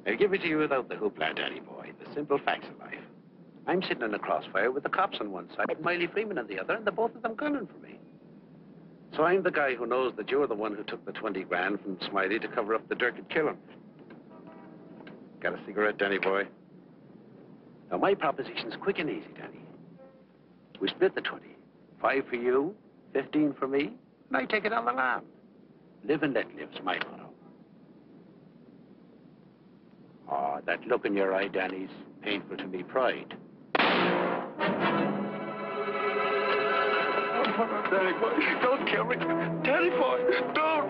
I'll give it to you without the hoopla, Danny boy. The simple facts of life. I'm sitting in a crossfire with the cops on one side and Miley Freeman on the other, and the both of them gunning for me. So I'm the guy who knows that you're the one who took the 20 grand from Smiley to cover up the dirk kill him. Got a cigarette, Danny boy? Now, my proposition's quick and easy, Danny. We split the 20. 5 for you, 15 for me, and I take it on the lam. Live and let live's my motto. Oh, that look in your eye, Danny's painful to me pride. Oh, Danny boy, don't kill me. Danny boy, don't.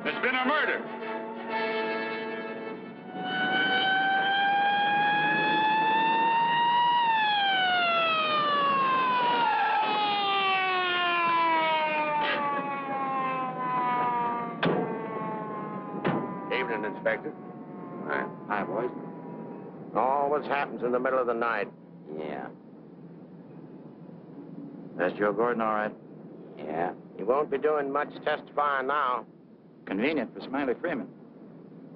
There's been a murder. Evening, Inspector. Hi, boys. Always happens in the middle of the night. Yeah. That's Joe Gordon, all right? Yeah. He won't be doing much testifying now. Convenient for Smiley Freeman.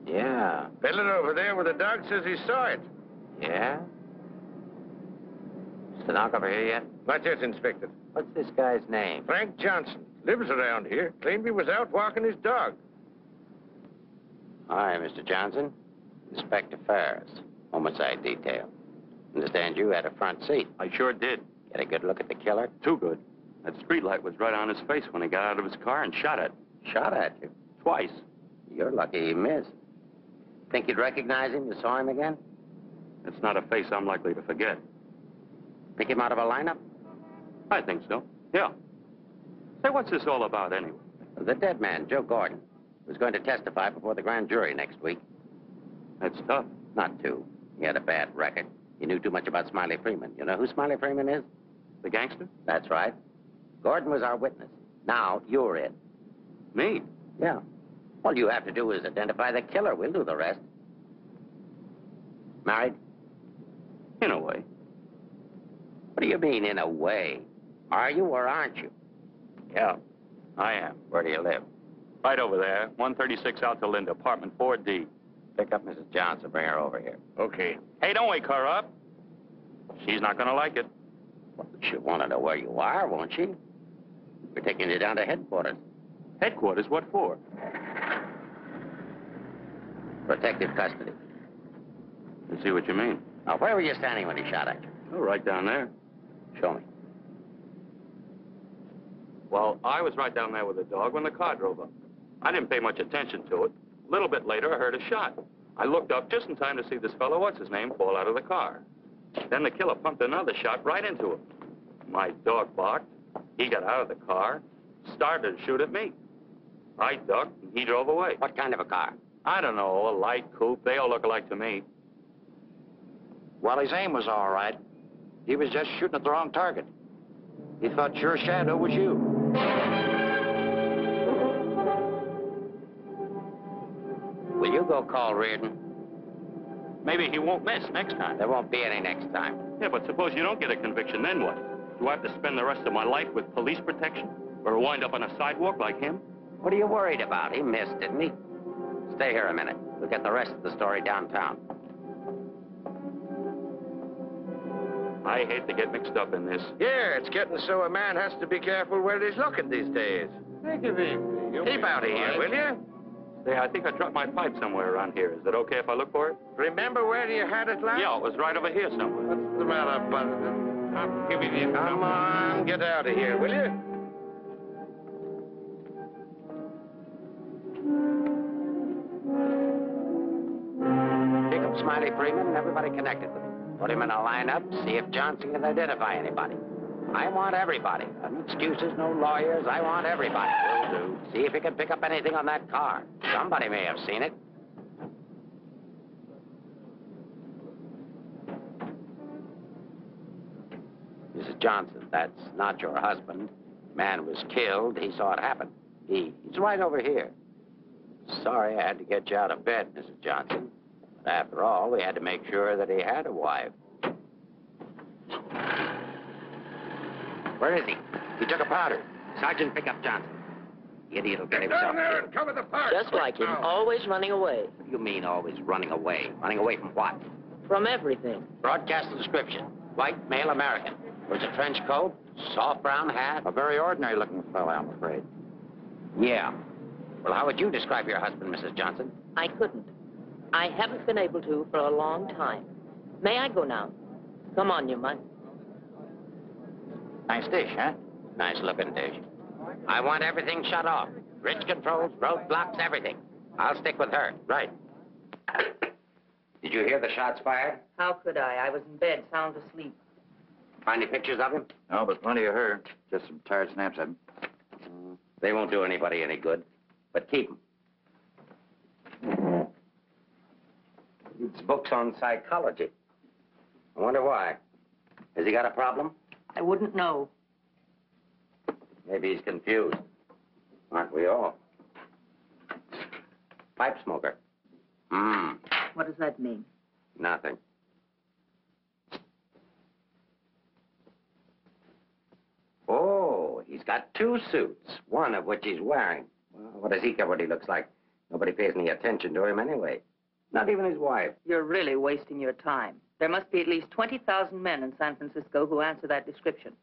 Yeah. Fiddling over there where the dog says he saw it. Yeah? Stenographer here yet? Not yet, Inspector. What's this guy's name? Frank Johnson. Lives around here. Claimed he was out walking his dog. Hi, Mr. Johnson. Inspector Ferris, homicide detail. Understand you had a front seat. I sure did. Get a good look at the killer? Too good. That streetlight was right on his face when he got out of his car and shot it. Shot at you? Twice. You're lucky he missed. Think you'd recognize him? You saw him again? It's not a face I'm likely to forget. Pick him out of a lineup? I think so. Yeah. Say, what's this all about anyway? The dead man, Joe Gordon, was going to testify before the grand jury next week. That's tough. Not too. He had a bad record. He knew too much about Smiley Freeman. You know who Smiley Freeman is? The gangster? That's right. Gordon was our witness. Now, you're it. Me? Yeah. All you have to do is identify the killer. We'll do the rest. Married? In a way. What do you mean, in a way? Are you or aren't you? Yeah, I am. Where do you live? Right over there, 136 Alta Linda, apartment 4D. Pick up Mrs. Johnson. Bring her over here. Okay. Hey, don't wake her up. She's not gonna like it. Well, she'll want to know where you are, won't she? We're taking you down to headquarters. Headquarters? What for? Protective custody. I see what you mean. Now, where were you standing when he shot at you? Oh, right down there. Show me. Well, I was right down there with the dog when the car drove up. I didn't pay much attention to it. A little bit later, I heard a shot. I looked up just in time to see this fellow, what's-his-name, fall out of the car. Then the killer pumped another shot right into him. My dog barked. He got out of the car, started to shoot at me. I ducked, and he drove away. What kind of a car? I don't know, a light coupe. They all look alike to me. Well, his aim was all right. He was just shooting at the wrong target. He thought your shadow was you. Will you go call Reardon? Maybe he won't miss next time. There won't be any next time. Yeah, but suppose you don't get a conviction, then what? Do I have to spend the rest of my life with police protection? Or wind up on a sidewalk like him? What are you worried about? He missed, didn't he? Stay here a minute. We'll get the rest of the story downtown. I hate to get mixed up in this. Yeah, it's getting so a man has to be careful where he's looking these days. Take it easy. Keep out of here, will you? Say, I think I dropped my pipe somewhere around here. Is it okay if I look for it? Remember where you had it last? Yeah, it was right over here somewhere. What's the matter, Buster? I'm giving you Come on, get out of here, will you? Pick up Smiley Freeman and everybody connected with him. Put him in a lineup, see if Johnson can identify anybody. I want everybody. No excuses, no lawyers. I want everybody. Will do. See if you can pick up anything on that car. Somebody may have seen it. Mrs. Johnson, that's not your husband. Man was killed. He saw it happen. He's right over here. Sorry I had to get you out of bed, Mrs. Johnson. But after all, we had to make sure that he had a wife. Where is he? He took a powder. Sergeant, pick up Johnson. The idiot will get himself Down there killed. and cover the park. Just like him, always running away. What do you mean always running away? Running away from what? From everything. Broadcast the description. White, male American. Wears a trench coat, soft brown hat. A very ordinary-looking fellow, I'm afraid. Yeah. Well, how would you describe your husband, Mrs. Johnson? I couldn't. I haven't been able to for a long time. May I go now? Come on, you might. Nice dish, huh? Nice-looking dish. I want everything shut off. Bridge controls, roadblocks, everything. I'll stick with her. Right. Did you hear the shots fired? How could I? I was in bed, sound asleep. Find any pictures of him? No, but plenty of her. Just some tired snaps of him. They won't do anybody any good, but keep them. It's books on psychology. I wonder why. Has he got a problem? I wouldn't know. Maybe he's confused. Aren't we all? Pipe smoker. What does that mean? Nothing. Oh, he's got 2 suits, one of which he's wearing. Well, what does he care what he looks like? Nobody pays any attention to him anyway. Not even his wife. You're really wasting your time. There must be at least 20,000 men in San Francisco who answer that description.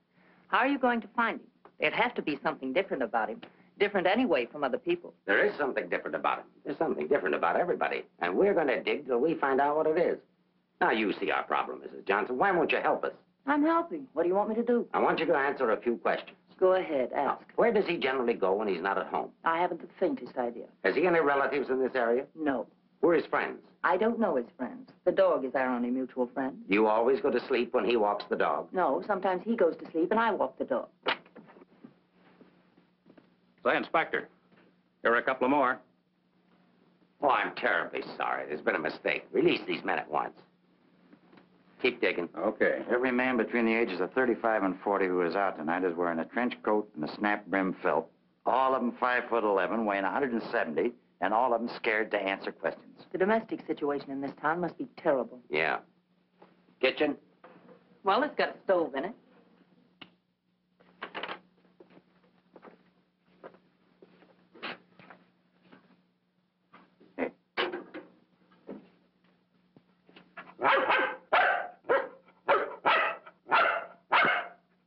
How are you going to find him? There'd have to be something different about him. Different anyway from other people. There is something different about him. There's something different about everybody. And we're going to dig till we find out what it is. Now, you see our problem, Mrs. Johnson. Why won't you help us? I'm helping. What do you want me to do? I want you to answer a few questions. Go ahead, Now, ask. where does he generally go when he's not at home? I haven't the faintest idea. Has he any relatives in this area? No. Who are his friends? I don't know his friends. The dog is our only mutual friend. Do you always go to sleep when he walks the dog? No, sometimes he goes to sleep and I walk the dog. Say, Inspector, here are a couple of more. Oh, I'm terribly sorry. There's been a mistake. Release these men at once. Keep digging. Okay. Every man between the ages of 35 and 40 who is out tonight is wearing a trench coat and a snap brim felt. All of them 5'11", weighing 170, and all of them scared to answer questions. The domestic situation in this town must be terrible. Yeah. Kitchen? Well, it's got a stove in it.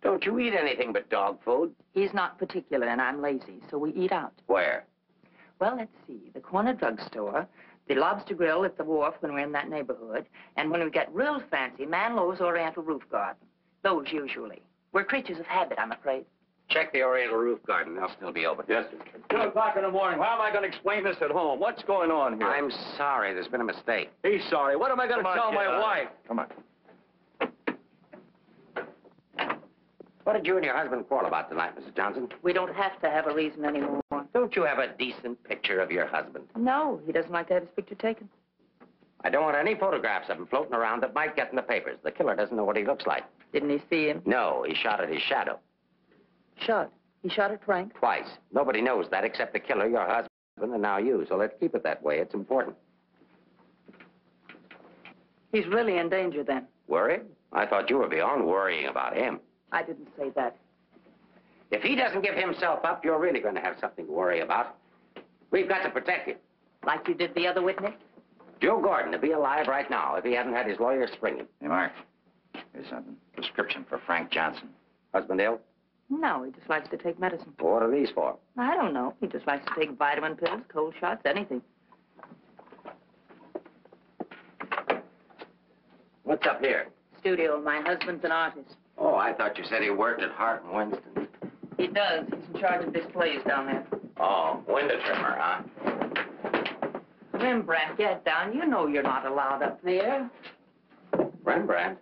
Don't you eat anything but dog food? He's not particular and I'm lazy, so we eat out. Where? Well, let's see. The corner drugstore, the lobster grill at the wharf when we're in that neighborhood, and when we get real fancy, Manlow's Oriental Roof Garden. Those usually. We're creatures of habit, I'm afraid. Check the Oriental Roof Garden. They'll still be open. Yes, sir. 2 o'clock in the morning. How am I going to explain this at home? What's going on here? I'm sorry. There's been a mistake. He's sorry. What am I going to tell my wife? Come on. What did you and your husband quarrel about tonight, Mrs. Johnson? We don't have to have a reason anymore. Don't you have a decent picture of your husband? No, he doesn't like to have his picture taken. I don't want any photographs of him floating around that might get in the papers. The killer doesn't know what he looks like. Didn't he see him? No, he shot at his shadow. Shot. He shot at Frank? Twice. Nobody knows that except the killer, your husband, and now you. So let's keep it that way. It's important. He's really in danger then. Worried? I thought you were beyond worrying about him. I didn't say that. If he doesn't give himself up, you're really going to have something to worry about. We've got to protect him. Like you did the other witness? Joe Gordon would be alive right now if he hadn't had his lawyer spring him. Hey, Mark. Here's something. Prescription for Frank Johnson. Husband ill? No, he just likes to take medicine. What are these for? I don't know. He just likes to take vitamin pills, cold shots, anything. What's up here? Studio. My husband's an artist. Oh, I thought you said he worked at Hart and Winston. He does. He's in charge of displays down there. Oh, window trimmer, huh? Rembrandt, get down. You know you're not allowed up there. Rembrandt?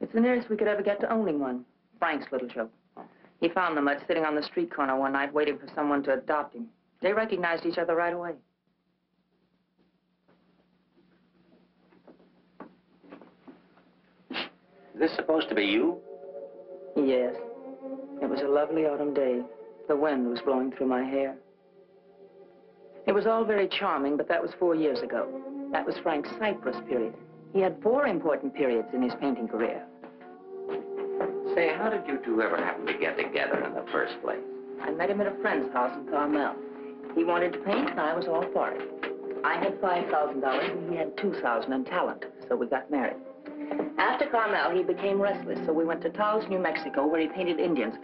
It's the nearest we could ever get to owning one. Frank's little joke. He found the mutt sitting on the street corner one night waiting for someone to adopt him. They recognized each other right away. Is this supposed to be you? Yes. It was a lovely autumn day. The wind was blowing through my hair. It was all very charming, but that was 4 years ago. That was Frank's Cyprus period. He had 4 important periods in his painting career. Say, how did you two ever happen to get together in the first place? I met him at a friend's house in Carmel. He wanted to paint, and I was all for it. I had $5,000, and he had $2,000 in talent, so we got married. After Carmel, he became restless, so we went to Taos, New Mexico, where he painted Indians.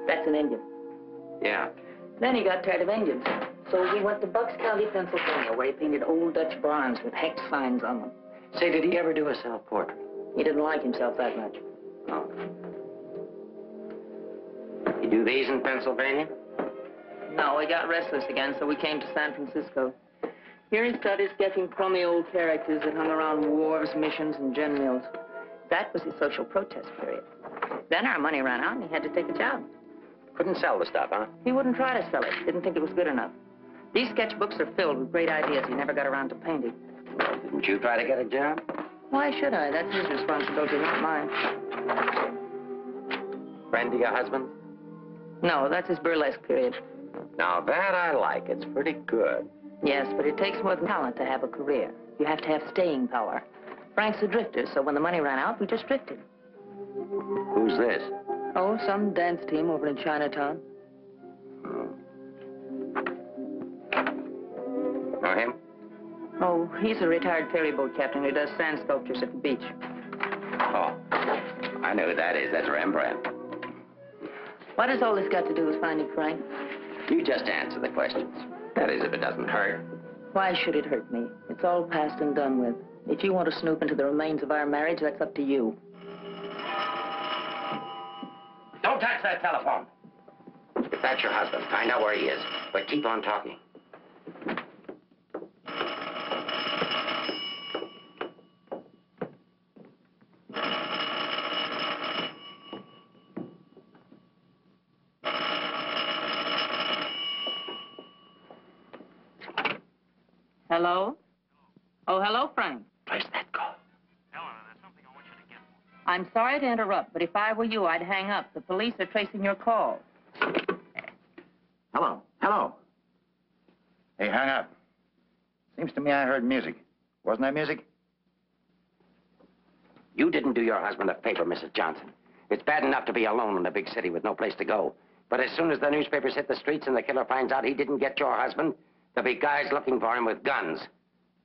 That's an Indian. Yeah. Then he got tired of Indians, so we went to Bucks County, Pennsylvania, where he painted old Dutch barns with hex signs on them. Say, did he ever do a self-portrait? He didn't like himself that much. Oh. You do these in Pennsylvania? No, he got restless again, so we came to San Francisco. Here he started sketching crummy old characters that hung around wharves, missions, and gin mills. That was his social protest period. Then our money ran out, and he had to take a job. Couldn't sell the stuff, huh? He wouldn't try to sell it. Didn't think it was good enough. These sketchbooks are filled with great ideas he never got around to painting. Well, didn't you try to get a job? Why should I? That's his responsibility, not mine. Friend of your husband? No, that's his burlesque period. Now, that I like. It's pretty good. Yes, but it takes more than talent to have a career. You have to have staying power. Frank's a drifter, so when the money ran out, we just drifted. Who's this? Oh, some dance team over in Chinatown. Know him? Oh, he's a retired ferry boat captain who does sand sculptures at the beach. Oh, I know who that is. That's Rembrandt. What has all this got to do with finding Frank? You just answer the questions. That is, if it doesn't hurt. Why should it hurt me? It's all past and done with. If you want to snoop into the remains of our marriage, that's up to you. Don't touch that telephone. If that's your husband, find out where he is. But keep on talking. Hello? Oh, hello, Frank. Place that call. I'm sorry to interrupt, but if I were you, I'd hang up. The police are tracing your call. Hello. Hello. Hey, hang up. Seems to me I heard music. Wasn't that music? You didn't do your husband a favor, Mrs. Johnson. It's bad enough to be alone in a big city with no place to go. But as soon as the newspapers hit the streets and the killer finds out he didn't get your husband, there'll be guys looking for him with guns.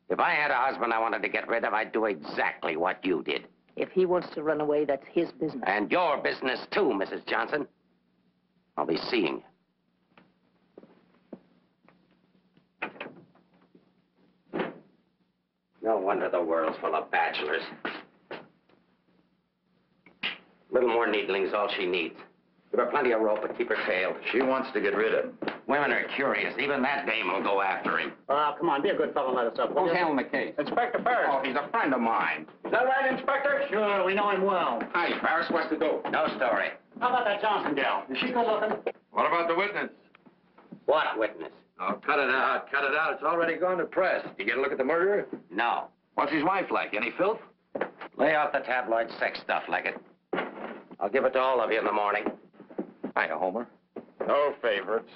If I had a husband I wanted to get rid of, I'd do exactly what you did. If he wants to run away, that's his business. And your business, too, Mrs. Johnson. I'll be seeing you. No wonder the world's full of bachelors. A little more needling's all she needs. Give her plenty of rope, but keep her tailed. She wants to get rid of him. Women are curious. Even that dame will go after him. Oh, come on, be a good fellow and let us up. Who's handling the case? Inspector Ferris. Oh, he's a friend of mine. Is that right, Inspector? Sure, we know him well. Hi, Paris, what's the dope? No story. How about that Johnson gal? Is she good looking? What about the witness? What witness? Oh, cut it out, cut it out. It's already gone to press. You get a look at the murderer? No. What's his wife like? Any filth? Lay off the tabloid sex stuff like it. I'll give it to all of you in the morning. Hiya, Homer. No favorites.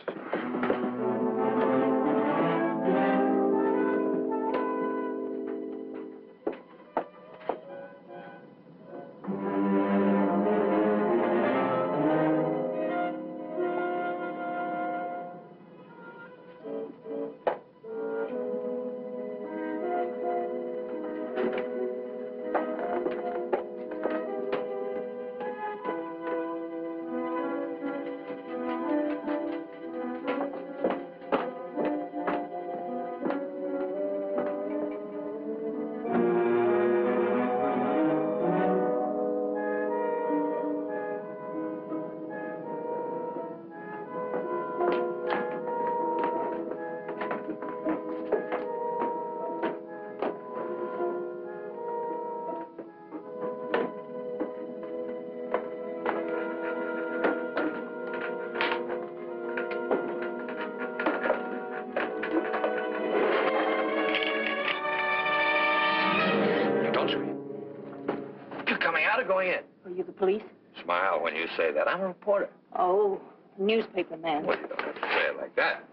the police? Smile when you say that. I'm a reporter. Oh, newspaper man. Well, you don't have to say it like that.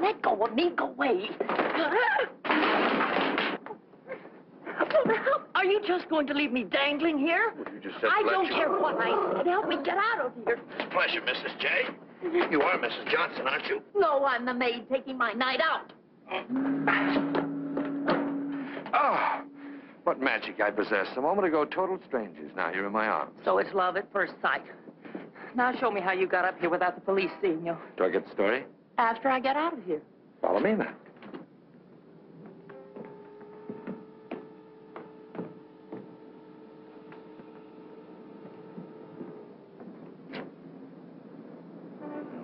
Let go of me. Go away. Are you just going to leave me dangling here? Well, you just said I don't lecture. care what I said. Help me get out of here. It's a pleasure, Mrs. J. You are Mrs. Johnson, aren't you? No, I'm the maid taking my night out. Oh, what magic I possess. A moment ago, total strangers. Now you're in my arms. So it's love at first sight. Now show me how you got up here without the police seeing you. Do I get the story? After I get out of here. Follow me, then.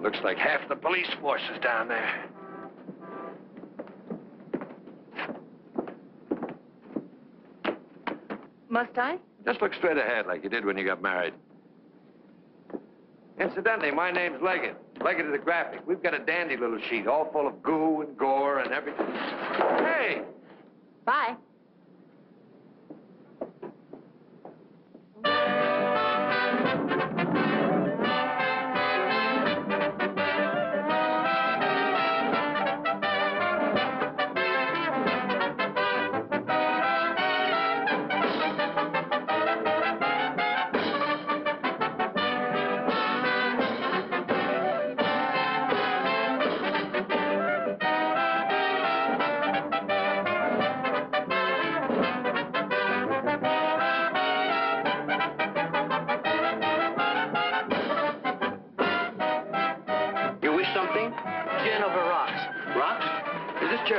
Looks like half the police force is down there. Must I? Just look straight ahead like you did when you got married. Incidentally, my name's Leggett. Leggett of the Graphic. We've got a dandy little sheet, all full of goo and gore and everything. Hey! Bye.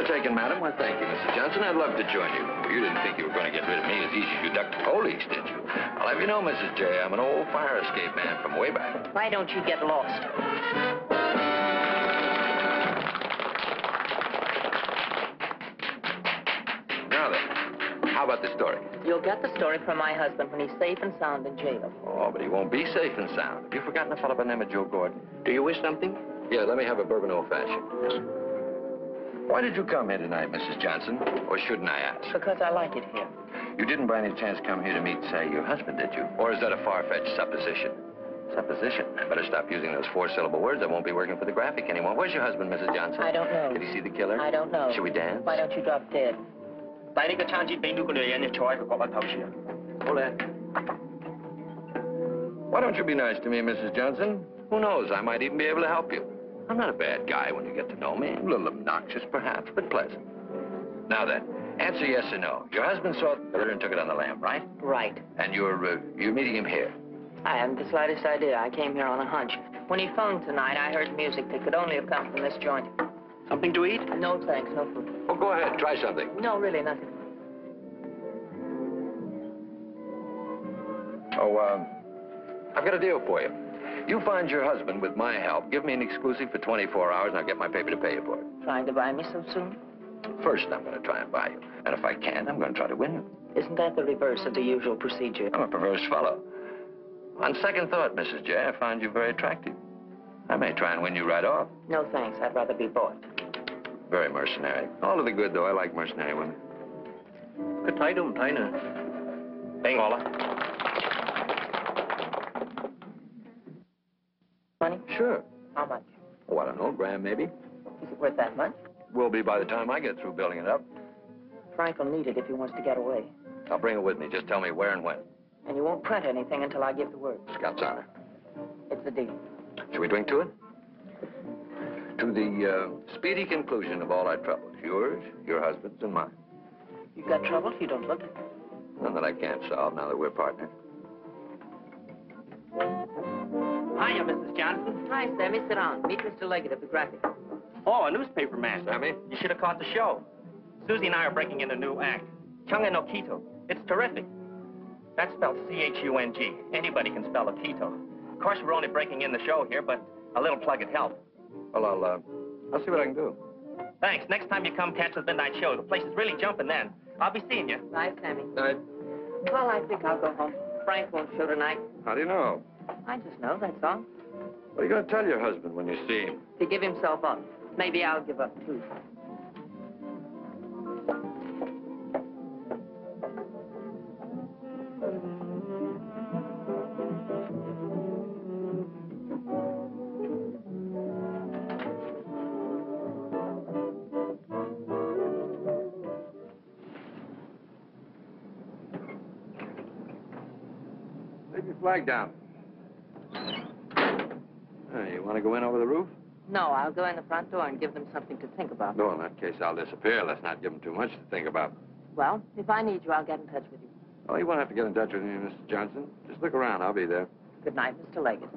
Taken, madam. Well, thank you, Mrs. Johnson. I'd love to join you. You didn't think you were going to get rid of me as easy as you ducked the police, did you? I'll have you know, Mrs. J, I'm an old fire escape man from way back. Why don't you get lost? Now then, how about the story? You'll get the story from my husband when he's safe and sound in jail. Oh, but he won't be safe and sound. Have you forgotten a fellow by the name of Joe Gordon? Do you wish something? Yeah, let me have a bourbon old-fashioned. Yes. Why did you come here tonight, Mrs. Johnson? Or shouldn't I ask? Because I like it here. You didn't by any chance come here to meet, say, your husband, did you? Or is that a far-fetched supposition? Supposition? I better stop using those four-syllable words. I won't be working for the Graphic anymore. Where's your husband, Mrs. Johnson? I don't know. Did he see the killer? I don't know. Should we dance? Why don't you drop dead? Hold that. Why don't you be nice to me, Mrs. Johnson? Who knows? I might even be able to help you. I'm not a bad guy when you get to know me. A little obnoxious, perhaps, but pleasant. Now then, answer yes or no. Your husband saw the killer and took it on the lam, right? Right. And you're meeting him here? I haven't the slightest idea. I came here on a hunch. When he phoned tonight, I heard music that could only have come from this joint. Something to eat? No, thanks. No food. Well, go ahead. Try something. No, really, nothing. Oh, I've got a deal for you. You find your husband with my help. Give me an exclusive for 24 hours, and I'll get my paper to pay you for it. Trying to buy me so soon? First, I'm going to try and buy you. And if I can't, I'm going to try to win you. Isn't that the reverse of the usual procedure? I'm a perverse fellow. On second thought, Mrs. J, I find you very attractive. I may try and win you right off. No, thanks. I'd rather be bought. Very mercenary. All of the good, though. I like mercenary women. Good thái đúng thái nè. Đây ngồi là. Money? Sure. How much? Oh, I don't know, grand maybe. Is it worth that much? Will be by the time I get through building it up. Frank will need it if he wants to get away. I'll bring it with me. Just tell me where and when. And you won't print anything until I give the word. Scout's honor. It's the deal. Shall we drink to it? To the speedy conclusion of all our troubles. Yours, your husband's, and mine. You've got trouble? You don't look it. None that I can't solve now that we're partners. Hiya, Mrs. Johnson. Hi, Sammy. Sit down. Meet Mr. Leggett of the Graphic. Oh, a newspaper man. Sammy? You should have caught the show. Susie and I are breaking in a new act. Chunga no Quito. It's terrific. That's spelled C-H-U-N-G. Anybody can spell a Quito. Of course, we're only breaking in the show here, but a little plug would help. Well, I'll see what I can do. Thanks. Next time you come catch the midnight show, the place is really jumping then. I'll be seeing you. Bye, Sammy. Night. Well, I think I'll go home. Frank won't show tonight. How do you know? I just know, that's all. What are you going to tell your husband when you see him? To give himself up. Maybe I'll give up, too. Leave your flag down. You want to go in over the roof? No, I'll go in the front door and give them something to think about. No, in that case, I'll disappear. Let's not give them too much to think about. Well, if I need you, I'll get in touch with you. Oh, you won't have to get in touch with me, Mr. Johnson. Just look around. I'll be there. Good night, Mr. Leggett.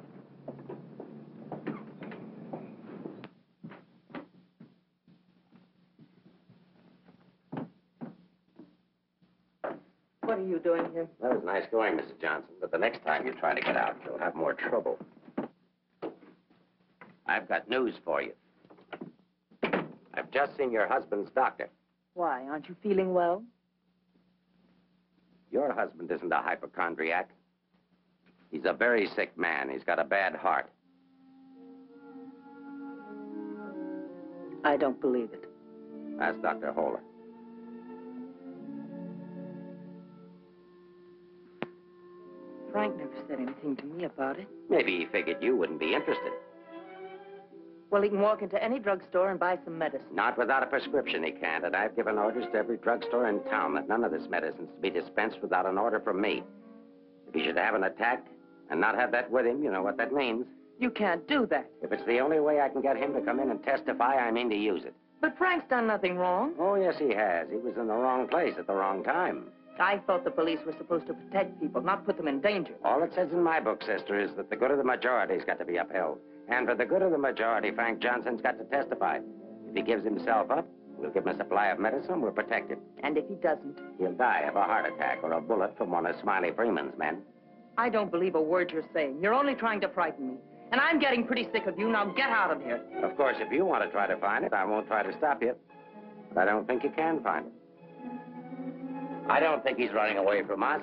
What are you doing here? That was nice going, Mrs. Johnson, but the next time you try to get out, you'll have more trouble. I've got news for you. I've just seen your husband's doctor. Why, aren't you feeling well? Your husband isn't a hypochondriac. He's a very sick man. He's got a bad heart. I don't believe it. Ask Dr. Holler. Frank never said anything to me about it. Maybe he figured you wouldn't be interested. Well, he can walk into any drugstore and buy some medicine. Not without a prescription, he can't. And I've given orders to every drugstore in town that none of this medicine's to be dispensed without an order from me. If he should have an attack and not have that with him, you know what that means. You can't do that. If it's the only way I can get him to come in and testify, I mean to use it. But Frank's done nothing wrong. Oh, yes, he has. He was in the wrong place at the wrong time. I thought the police were supposed to protect people, not put them in danger. All it says in my book, sister, is that the good of the majority's got to be upheld. And for the good of the majority, Frank Johnson's got to testify. If he gives himself up, we'll give him a supply of medicine, we'll protect him. And if he doesn't? He'll die of a heart attack or a bullet from one of Smiley Freeman's men. I don't believe a word you're saying. You're only trying to frighten me. And I'm getting pretty sick of you. Now get out of here. Of course, if you want to try to find it, I won't try to stop you. But I don't think you can find it. I don't think he's running away from us.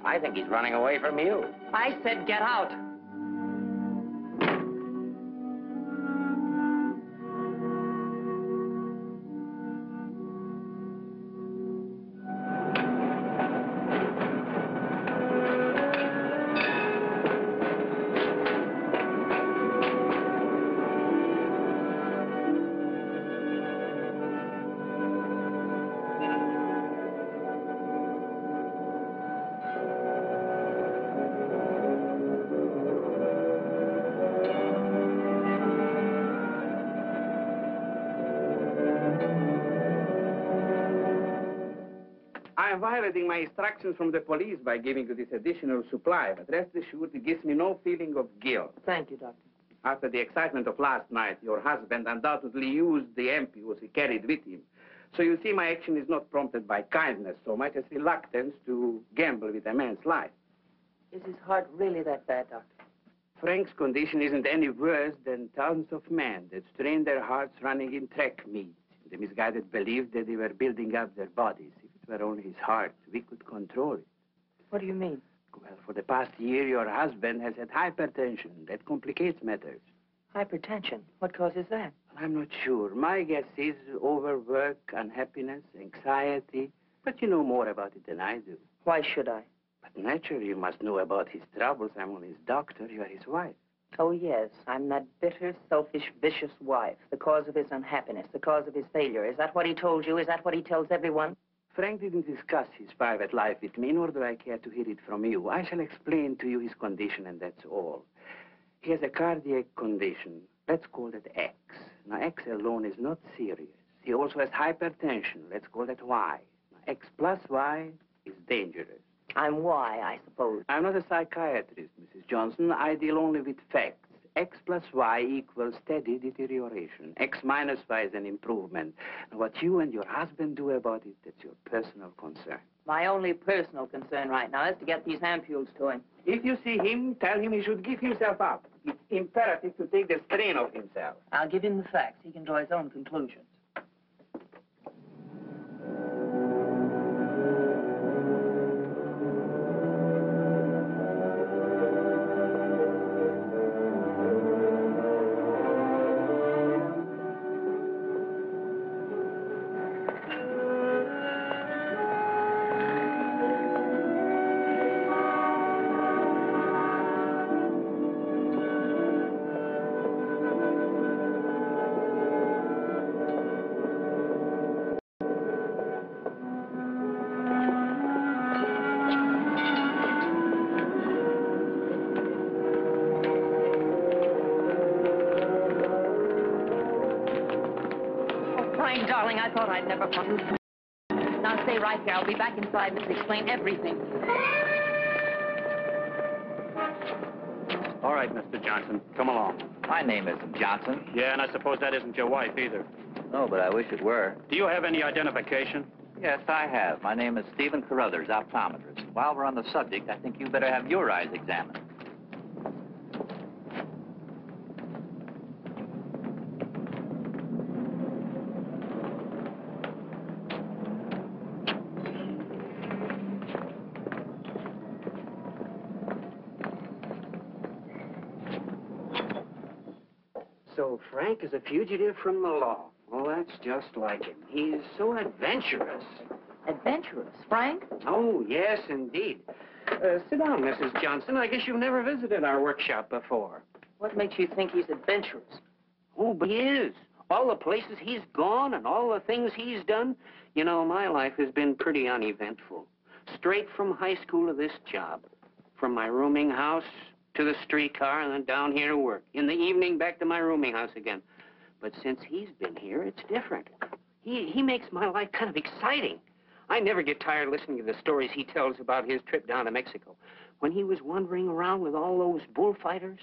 I think he's running away from you. I said get out. I am violating my instructions from the police by giving you this additional supply, but rest assured it gives me no feeling of guilt. Thank you, Doctor. After the excitement of last night, your husband undoubtedly used the ampoules he carried with him. So you see, my action is not prompted by kindness so much as reluctance to gamble with a man's life. Is his heart really that bad, Doctor? Frank's condition isn't any worse than thousands of men that strain their hearts running in track meets. The misguided believed that they were building up their bodies. If it were only his heart, we could control it. What do you mean? Well, for the past year, your husband has had hypertension. That complicates matters. Hypertension. What causes that? I'm not sure. My guess is overwork, unhappiness, anxiety. But you know more about it than I do. Why should I? But naturally, you must know about his troubles. I'm only his doctor. You are his wife. Oh, yes. I'm that bitter, selfish, vicious wife. The cause of his unhappiness, the cause of his failure. Is that what he told you? Is that what he tells everyone? Frank didn't discuss his private life with me, nor do I care to hear it from you. I shall explain to you his condition, and that's all. He has a cardiac condition. Let's call it X. Now, X alone is not serious. He also has hypertension. Let's call that Y. Now, X plus Y is dangerous. I'm Y, I suppose. I'm not a psychiatrist, Mrs. Johnson. I deal only with facts. X plus Y equals steady deterioration. X minus Y is an improvement. Now, what you and your husband do about it, that's your personal concern. My only personal concern right now is to get these ampoules to him. If you see him, tell him he should give himself up. It's imperative to take the strain off himself. I'll give him the facts. He can draw his own conclusions. darling, I thought I'd never find you. Now stay right here. I'll be back in 5 minutes to explain everything. All right, Mr. Johnson, come along. My name isn't Johnson. Yeah, and I suppose that isn't your wife either. No, but I wish it were. Do you have any identification? Yes, I have. My name is Stephen Carruthers, optometrist. While we're on the subject, I think you better have your eyes examined. So Frank is a fugitive from the law. Well, that's just like him. He's so adventurous. Adventurous, Frank? Oh, yes, indeed. Sit down, Mrs. Johnson. I guess you've never visited our workshop before. What makes you think he's adventurous? Oh, but he is. All the places he's gone and all the things he's done. You know, my life has been pretty uneventful. Straight from high school to this job. From my rooming house to the streetcar and then down here to work. In the evening, back to my rooming house again. But since he's been here, it's different. He makes my life kind of exciting. I never get tired listening to the stories he tells about his trip down to Mexico. When he was wandering around with all those bullfighters.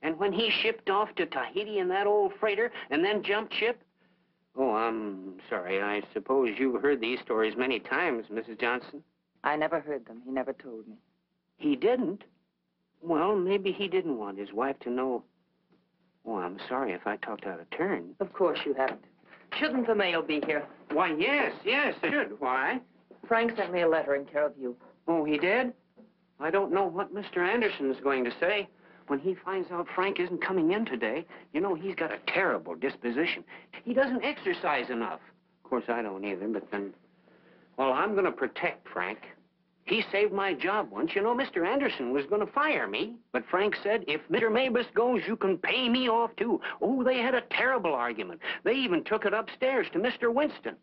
And when he shipped off to Tahiti in that old freighter and then jumped ship. Oh, I'm sorry. I suppose you've heard these stories many times, Mrs. Johnson. I never heard them. He never told me. He didn't? Well, maybe he didn't want his wife to know. Oh, I'm sorry if I talked out of turn. Of course you haven't. Shouldn't the mail be here? Why, yes, it should. Why? Frank sent me a letter in care of you. Oh, he did? I don't know what Mr. Anderson's going to say. When he finds out Frank isn't coming in today, you know, he's got a terrible disposition. He doesn't exercise enough. Of course, I don't either, but then... Well, I'm going to protect Frank. He saved my job once. You know, Mr. Anderson was going to fire me. But Frank said, if Mr. Mabus goes, you can pay me off, too. Oh, they had a terrible argument. They even took it upstairs to Mr. Winston.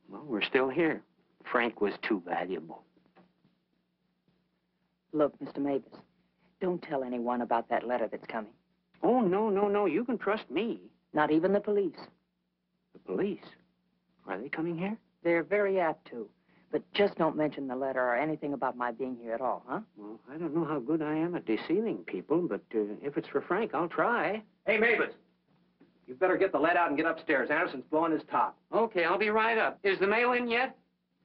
Well, we're still here. Frank was too valuable. Look, Mr. Mavis, don't tell anyone about that letter that's coming. Oh, no. You can trust me. Not even the police. The police? Are they coming here? They're very apt to. But just don't mention the letter or anything about my being here at all, huh? Well, I don't know how good I am at deceiving people, but if it's for Frank, I'll try. Hey, Mavis, you better get the lead out and get upstairs. Anderson's blowing his top. Okay, I'll be right up. Is the mail in yet?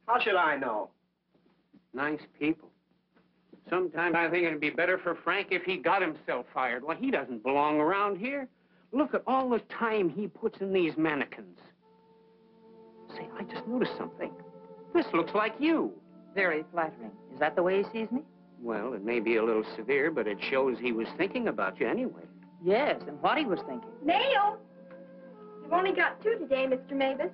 How should I know? Nice people. Sometimes I think it'd be better for Frank if he got himself fired. Well, he doesn't belong around here. Look at all the time he puts in these mannequins. Say, I just noticed something. This looks like you. Very flattering. Is that the way he sees me? Well, it may be a little severe, but it shows he was thinking about you anyway. Yes, and what he was thinking. Mail? You've only got 2 today, Mr. Mavis.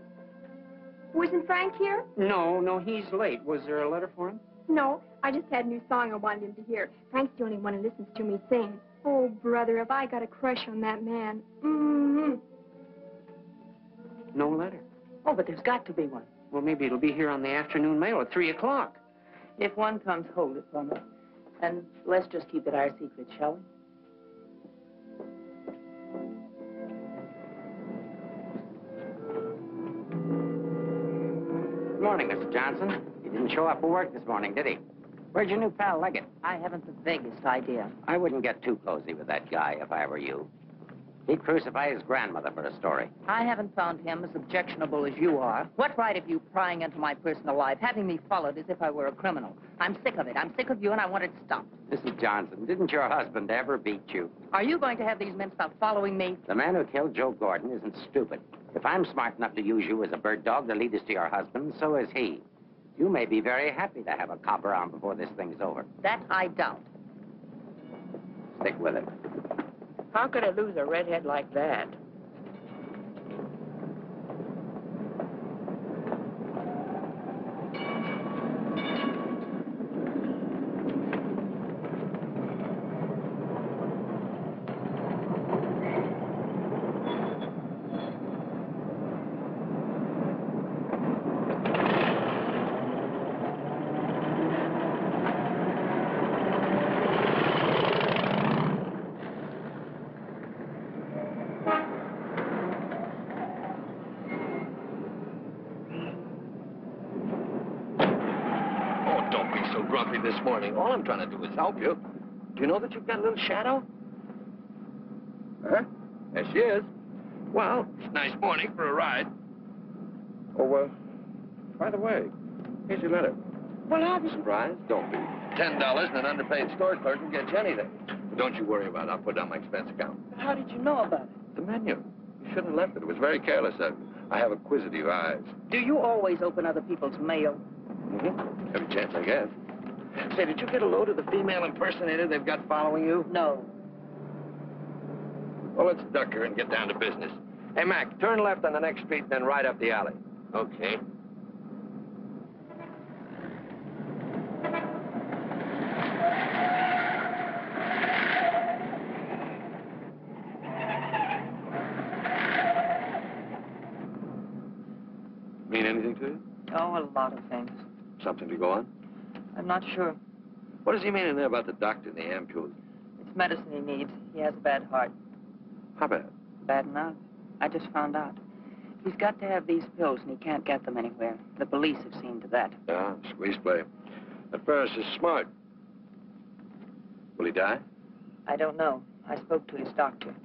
Wasn't Frank here? No, he's late. Was there a letter for him? No, I just had a new song I wanted him to hear. Frank's the only one who listens to me sing. Oh, brother, have I got a crush on that man. Mm-hmm. No letter. Oh, but there's got to be one. Well, maybe it'll be here on the afternoon mail at 3 o'clock. If one comes, hold it for me. And let's just keep it our secret, shall we? Good morning, Mr. Johnson. He didn't show up for work this morning, did he? Where's your new pal, Leggett? I haven't the vaguest idea. I wouldn't get too cozy with that guy if I were you. He'd crucify his grandmother for a story. I haven't found him as objectionable as you are. What right have you prying into my personal life, having me followed as if I were a criminal? I'm sick of it. I'm sick of you, and I want it stopped. Mrs. Johnson, didn't your husband ever beat you? Are you going to have these men stop following me? The man who killed Joe Gordon isn't stupid. If I'm smart enough to use you as a bird dog to lead us to your husband, so is he. You may be very happy to have a cop around before this thing's over. That I doubt. Stick with it. How could I lose a redhead like that? me this morning. All I'm trying to do is help you. Do you know that you've got a little shadow? Huh? There she is. Well, it's a nice morning for a ride. Oh, by the way, here's your letter. Well, I'll be surprised. Don't be. $10 and an underpaid store clerk will get you anything. But don't you worry about it. I'll put it on my expense account. How did you know about it? The menu. You shouldn't have left it. It was very careless of you. I have acquisitive eyes. Do you always open other people's mail? Mm-hmm. Every chance I get. Say, did you get a load of the female impersonator they've got following you? No. Well, let's duck her and get down to business. Hey, Mac, turn left on the next street and then right up the alley. Okay. Mean anything to you? Oh, a lot of things. Something to go on? I'm not sure. What does he mean in there about the doctor and the ampules? It's medicine he needs. He has a bad heart. How bad? Bad enough. I just found out. He's got to have these pills, and he can't get them anywhere. The police have seen to that. Yeah, squeeze play. That Ferris is smart. Will he die? I don't know. I spoke to his doctor.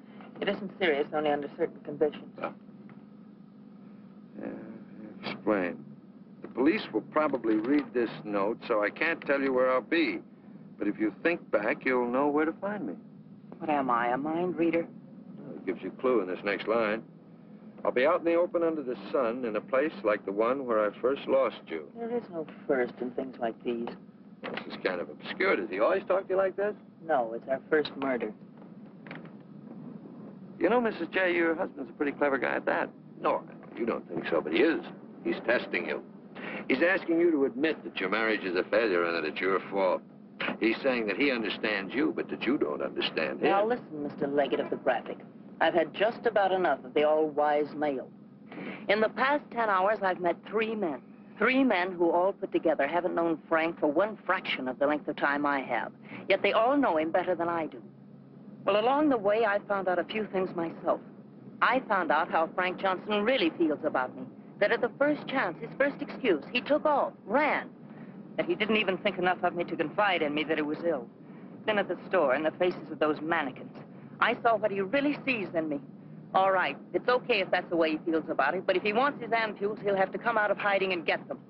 It isn't serious, only under certain conditions. Oh. Yeah, explain. The police will probably read this note, so I can't tell you where I'll be. But if you think back, you'll know where to find me. What am I, a mind reader? Well, it gives you a clue in this next line. I'll be out in the open under the sun in a place like the one where I first lost you. There is no first in things like these. This is kind of obscure. Does he always talk to you like this? No, it's our first murder. You know, Mrs. J., your husband's a pretty clever guy at that. No, you don't think so, but he is. He's testing you. He's asking you to admit that your marriage is a failure and that it's your fault. He's saying that he understands you, but that you don't understand him. Now, listen, Mr. Leggett of the Graphic. I've had just about enough of the all-wise male. In the past 10 hours, I've met 3 men. 3 men who all put together haven't known Frank for 1 fraction of the length of time I have. Yet they all know him better than I do. Well, along the way, I found out a few things myself. I found out how Frank Johnson really feels about me. That at the first chance, his first excuse, he took off, ran. That he didn't even think enough of me to confide in me that he was ill. Then at the store, in the faces of those mannequins, I saw what he really sees in me. All right, it's okay if that's the way he feels about it, but if he wants his ampules, he'll have to come out of hiding and get them.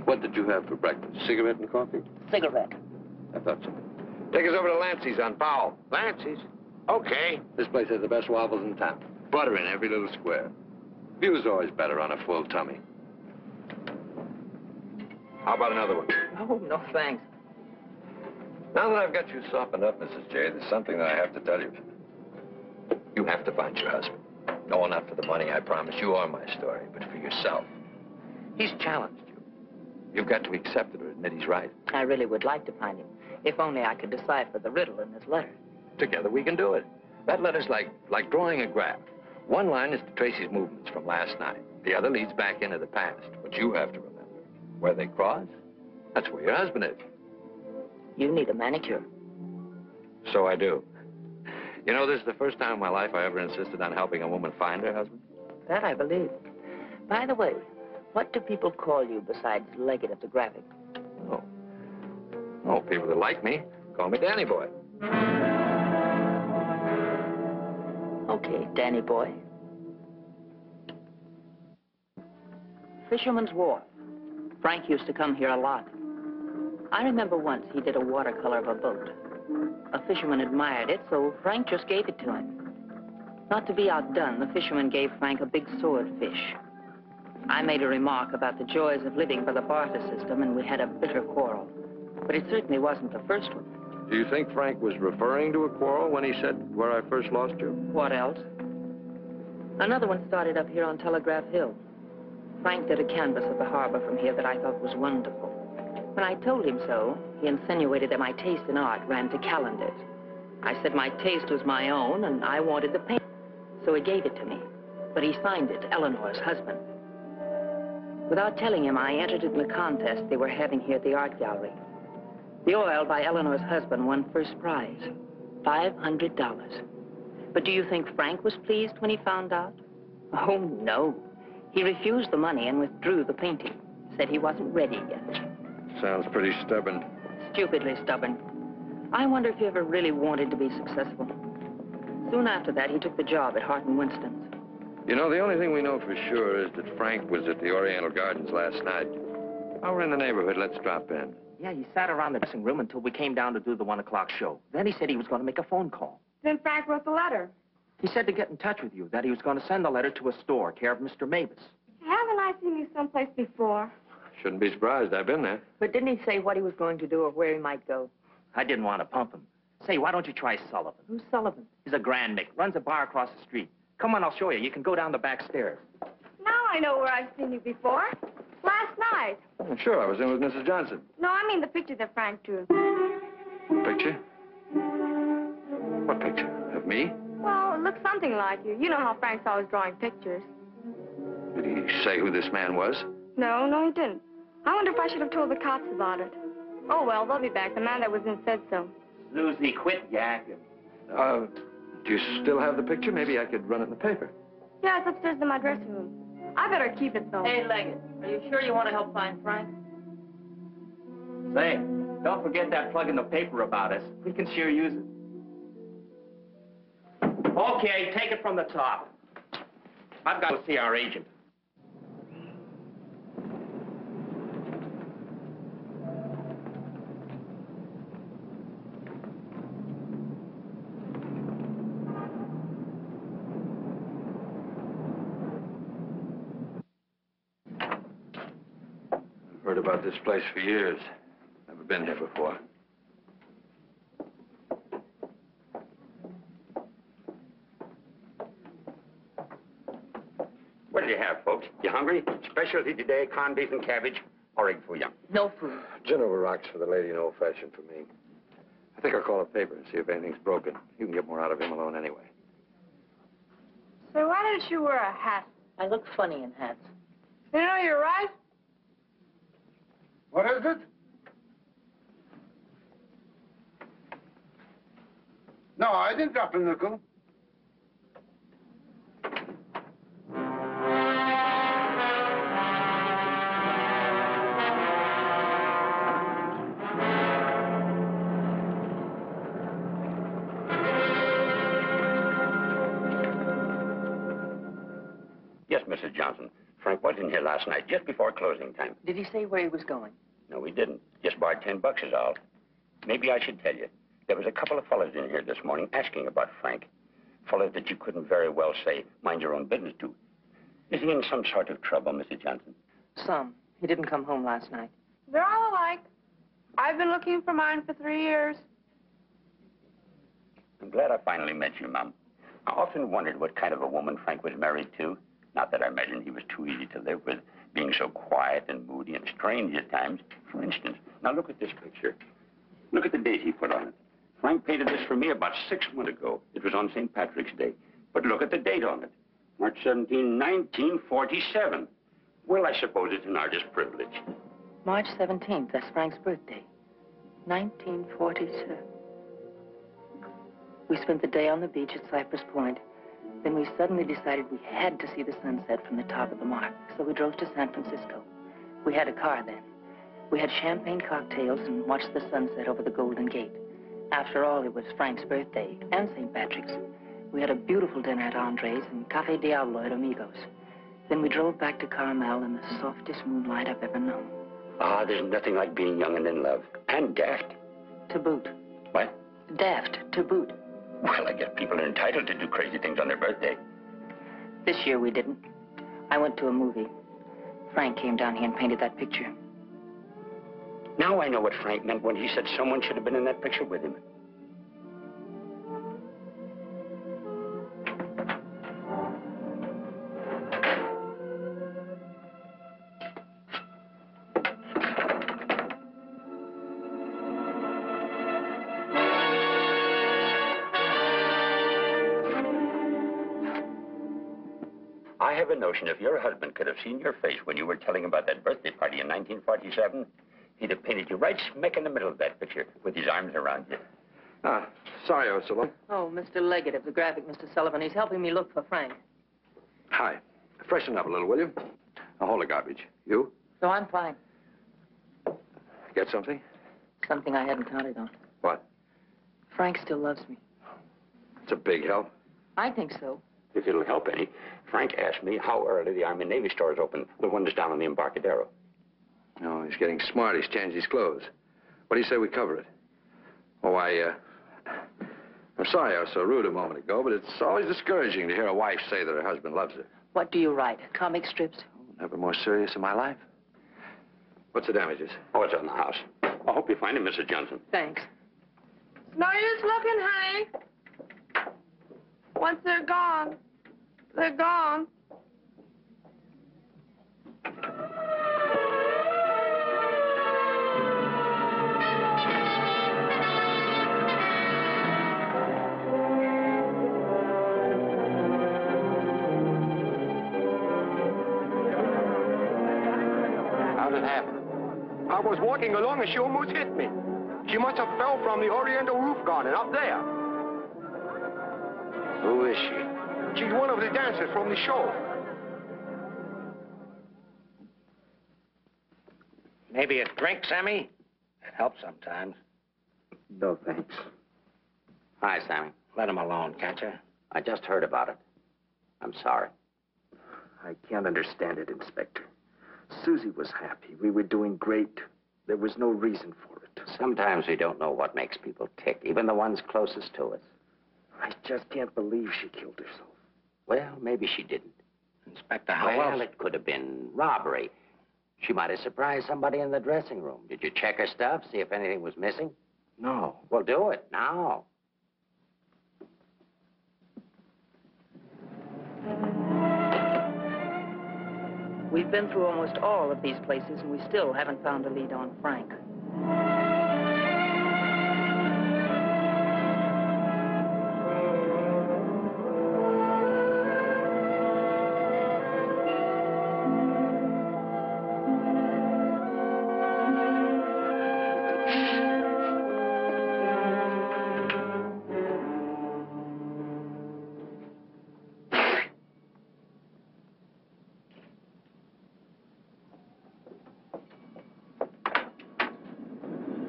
What did you have for breakfast? Cigarette and coffee? Cigarette. I thought so. Take us over to Lancey's on Powell. Lancey's? Okay. This place has the best waffles in town. Butter in every little square. View's always better on a full tummy. How about another one? Oh, no, thanks. Now that I've got you softened up, Mrs. J., there's something that I have to tell you. You have to find your husband. No, not for the money, I promise you, or my story, but for yourself. He's challenged you. You've got to accept it or admit he's right. I really would like to find him, if only I could decipher the riddle in this letter. Together we can do it. That letter's like drawing a graph. One line is to trace his movements from last night. The other leads back into the past. But you have to remember, where they cross, that's where your husband is. You need a manicure. So I do. You know, this is the first time in my life I ever insisted on helping a woman find her husband. That I believe. By the way, what do people call you besides Leggett of the Graphic? Oh, people that like me call me Danny Boy. Okay, Danny Boy. Fisherman's Wharf. Frank used to come here a lot. I remember once he did a watercolor of a boat. A fisherman admired it, so Frank just gave it to him. Not to be outdone, the fisherman gave Frank a big swordfish. I made a remark about the joys of living by the barter system, and we had a bitter quarrel. But it certainly wasn't the first one. Do you think Frank was referring to a quarrel when he said, where I first lost you? What else? Another one started up here on Telegraph Hill. Frank did a canvas of the harbor from here that I thought was wonderful. When I told him so, he insinuated that my taste in art ran to calendars. I said my taste was my own, and I wanted the paint. So he gave it to me. But he signed it, Eleanor's husband. Without telling him, I entered it in the contest they were having here at the art gallery. The oil by Eleanor's husband won first prize, $500. But do you think Frank was pleased when he found out? Oh, no. He refused the money and withdrew the painting, Said he wasn't ready yet. Sounds pretty stubborn. Stupidly stubborn. I wonder if he ever really wanted to be successful. Soon after that, he took the job at Hart and Winston's. You know, the only thing we know for sure is that Frank was at the Oriental Gardens last night. While we're in the neighborhood, let's drop in. Yeah, he sat around the dressing room until we came down to do the 1 o'clock show. Then he said he was going to make a phone call. Then Frank wrote the letter. He said to get in touch with you, that he was going to send the letter to a store, care of Mr. Mavis. Haven't I seen you someplace before? Shouldn't be surprised. I've been there. But didn't he say what he was going to do or where he might go? I didn't want to pump him. Say, why don't you try Sullivan? Who's Sullivan? He's a grand Mick, runs a bar across the street. Come on, I'll show you. You can go down the back stairs. Now I know where I've seen you before. Last night. Sure, I was in with Mrs. Johnson. No, I mean the picture that Frank drew. Picture? What picture? Of me? Well, it looks something like you. You know how Frank's always drawing pictures. Did he say who this man was? No, he didn't. I wonder if I should have told the cops about it. Oh, well, they'll be back. The man that was in said so. Susie, quit yakking. Do you still have the picture? Maybe I could run it in the paper. Yeah, it's upstairs in my dressing room. I better keep it, though. Hey, Leggett, are you sure you want to help find Frank? Say, don't forget that plug in the paper about us. We can sure use it. Okay, take it from the top. I've got to see our agent. Heard about this place for years. Never been here before. What do you have, folks? You hungry? Specialty today, corned beef and cabbage, or egg for you. No food. Gin over rocks for the lady and old-fashioned for me. I think I'll call a paper and see if anything's broken. You can get more out of him alone anyway. So why didn't you wear a hat? I look funny in hats. You know, you're right. What is it? No, I didn't drop a nickel. Yes, Mrs. Johnson. Frank was in here last night, just before closing time. Did he say where he was going? No, he didn't. Just borrowed $10 is all. Maybe I should tell you. There was a couple of fellas in here this morning asking about Frank. Fellas that you couldn't very well say, mind your own business to. Is he in some sort of trouble, Mrs. Johnson? Some. He didn't come home last night. They're all alike. I've been looking for mine for 3 years. I'm glad I finally met you, Mom. I often wondered what kind of a woman Frank was married to. Not that I imagined he was too easy to live with, being so quiet and moody and strange at times. For instance, now look at this picture. Look at the date he put on it. Frank painted this for me about 6 months ago. It was on St. Patrick's Day. But look at the date on it. March 17, 1947. Well, I suppose it's an artist's privilege. March 17th, that's Frank's birthday. 1947. We spent the day on the beach at Cypress Point. Then we suddenly decided we had to see the sunset from the top of the mark. So we drove to San Francisco. We had a car then. We had champagne cocktails and watched the sunset over the Golden Gate. After all, it was Frank's birthday and St. Patrick's. We had a beautiful dinner at Andre's and Cafe Diablo at Amigos. Then we drove back to Carmel in the softest moonlight I've ever known. Ah, there's nothing like being young and in love. And daft. To boot. What? Daft, to boot. Well, I guess people are entitled to do crazy things on their birthday. This year we didn't. I went to a movie. Frank came down here and painted that picture. Now I know what Frank meant when he said someone should have been in that picture with him. I have a notion if your husband could have seen your face when you were telling about that birthday party in 1947, he'd have painted you right smack in the middle of that picture with his arms around you. Sorry I was so long. Oh, Mr. Leggett of the graphic, Mr. Sullivan. He's helping me look for Frank. Hi. Freshen up a little, will you? Now, hold the garbage. You? So I'm fine. Get something? Something I hadn't counted on. What? Frank still loves me. It's a big help. I think so. If it'll help any, Frank asked me how early the Army and Navy stores open, the one that's down on the Embarcadero. No, he's getting smart. He's changed his clothes. What do you say we cover it? Oh, I'm sorry I was so rude a moment ago, but it's always discouraging to hear a wife say that her husband loves her. What do you write? Comic strips? Never more serious in my life. What's the damages? Oh, it's on the house. I hope you find him, Mrs. Johnson. Thanks. No use looking, honey. Once they're gone, they're gone. How'd it happen? I was walking along and she almost hit me. She must have fell from the Oriental roof garden up there. Who is she? She's one of the dancers from the show. Maybe a drink, Sammy? It helps sometimes. No, thanks. Hi, Sammy. Let him alone, can't you? I just heard about it. I'm sorry. I can't understand it, Inspector. Susie was happy. We were doing great. There was no reason for it. Sometimes we don't know what makes people tick, even the ones closest to us. I just can't believe she killed herself. Well, maybe she didn't. Inspector, how Well, else? it could have been robbery. She might have surprised somebody in the dressing room. Did you check her stuff, see if anything was missing? No. Well, do it now. We've been through almost all of these places, and we still haven't found a lead on Frank.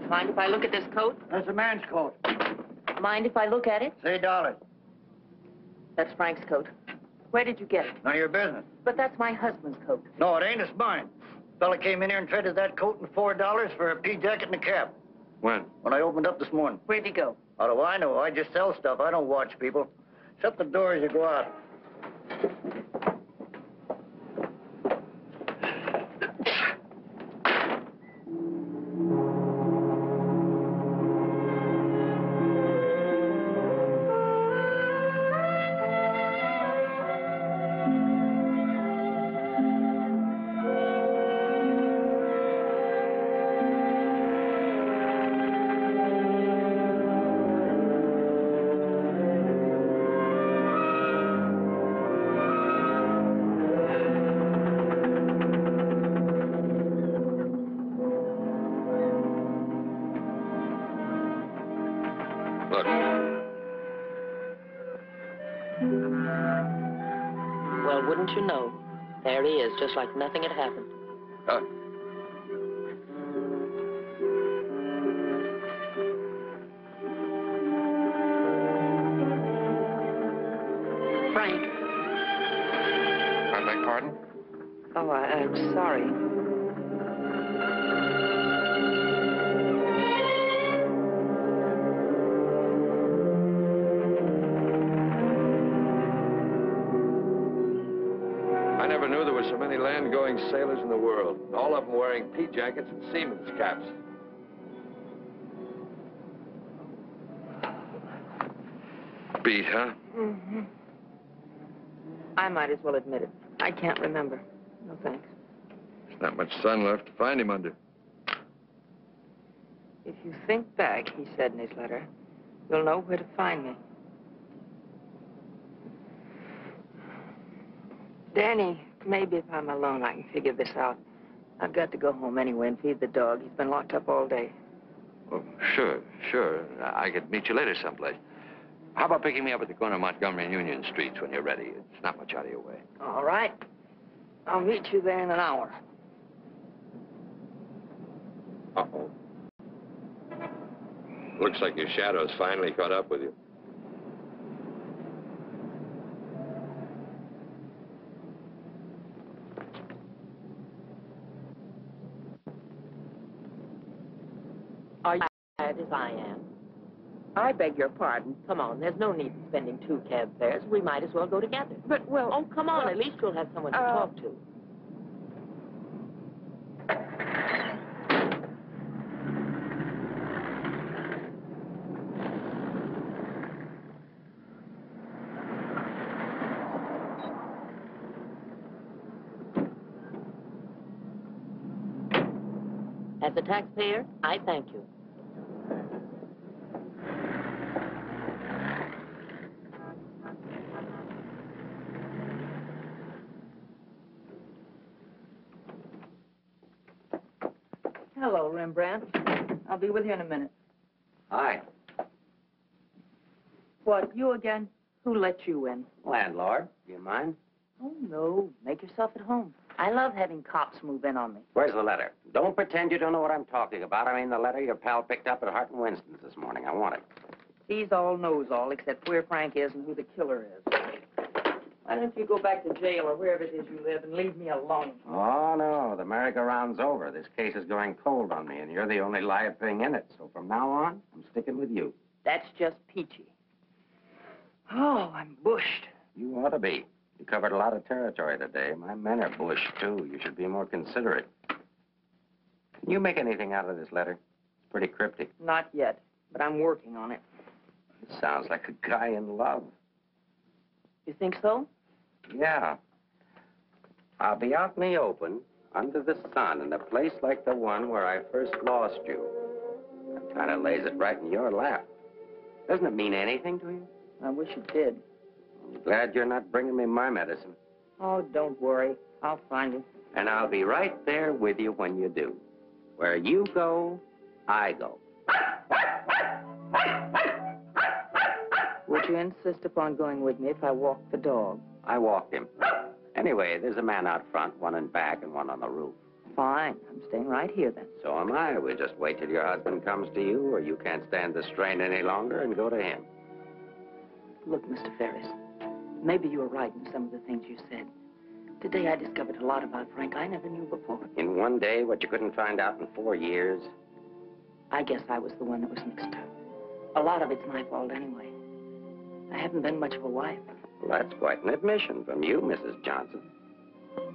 Mind if I look at this coat? That's a man's coat. Mind if I look at it? $3. That's Frank's coat. Where did you get it? None of your business. But that's my husband's coat. No, it ain't. It's mine. Fella came in here and traded that coat and $4 for a pea jacket and a cap. When? When I opened up this morning. Where'd he go? How do I know? I just sell stuff. I don't watch people. Shut the door as you go out. Look. Well, wouldn't you know? There he is, just like nothing had happened. Huh? Frank. I beg pardon? Oh, I'm sorry. I never knew there were so many land-going sailors in the world. All of them wearing pea jackets and seamen's caps. Beat, huh? Mm-hmm. I might as well admit it. I can't remember. No thanks. There's not much sun left to find him under. If you think back, he said in his letter, you'll know where to find me. Danny, maybe if I'm alone, I can figure this out. I've got to go home anyway and feed the dog. He's been locked up all day. Oh, sure. I could meet you later someplace. How about picking me up at the corner of Montgomery and Union Streets when you're ready? It's not much out of your way. All right. I'll meet you there in an hour. Uh-oh. Looks like your shadow's finally caught up with you. Are you tired as I am? I beg your pardon. Come on, there's no need in spending 2 cab fares. We might as well go together. But, well... Oh, come on, at least you'll have someone to talk to. As a taxpayer, I thank you. Hello, Rembrandt. I'll be with you in a minute. Hi. What, you again? Who let you in? Landlord, do you mind? Oh, no. Make yourself at home. I love having cops move in on me. Where's the letter? Don't pretend you don't know what I'm talking about. I mean the letter your pal picked up at Hart and Winston's this morning. I want it. He's all knows all, except where Frank is and who the killer is. Why don't you go back to jail or wherever it is you live and leave me alone? Oh, no. The merry-go-round's over. This case is going cold on me, and you're the only live thing in it. So from now on, I'm sticking with you. That's just peachy. Oh, I'm bushed. You ought to be. You covered a lot of territory today. My men are bush, too. You should be more considerate. Can you make anything out of this letter? It's pretty cryptic. Not yet, but I'm working on it. It sounds like a guy in love. You think so? Yeah. I'll be out in the open, under the sun, in a place like the one where I first lost you. That kind of lays it right in your lap. Doesn't it mean anything to you? I wish it did. I'm glad you're not bringing me my medicine. Oh, don't worry. I'll find you. And I'll be right there with you when you do. Where you go, I go. Would you insist upon going with me if I walk the dog? I walked him. Anyway, there's a man out front, one in back and one on the roof. Fine. I'm staying right here, then. So am I. We'll just wait till your husband comes to you, or you can't stand the strain any longer and go to him. Look, Mr. Ferris, maybe you were right in some of the things you said. Today I discovered a lot about Frank I never knew before. In one day, what you couldn't find out in 4 years? I guess I was the one that was mixed up. A lot of it's my fault anyway. I haven't been much of a wife. Well, that's quite an admission from you, Mrs. Johnson.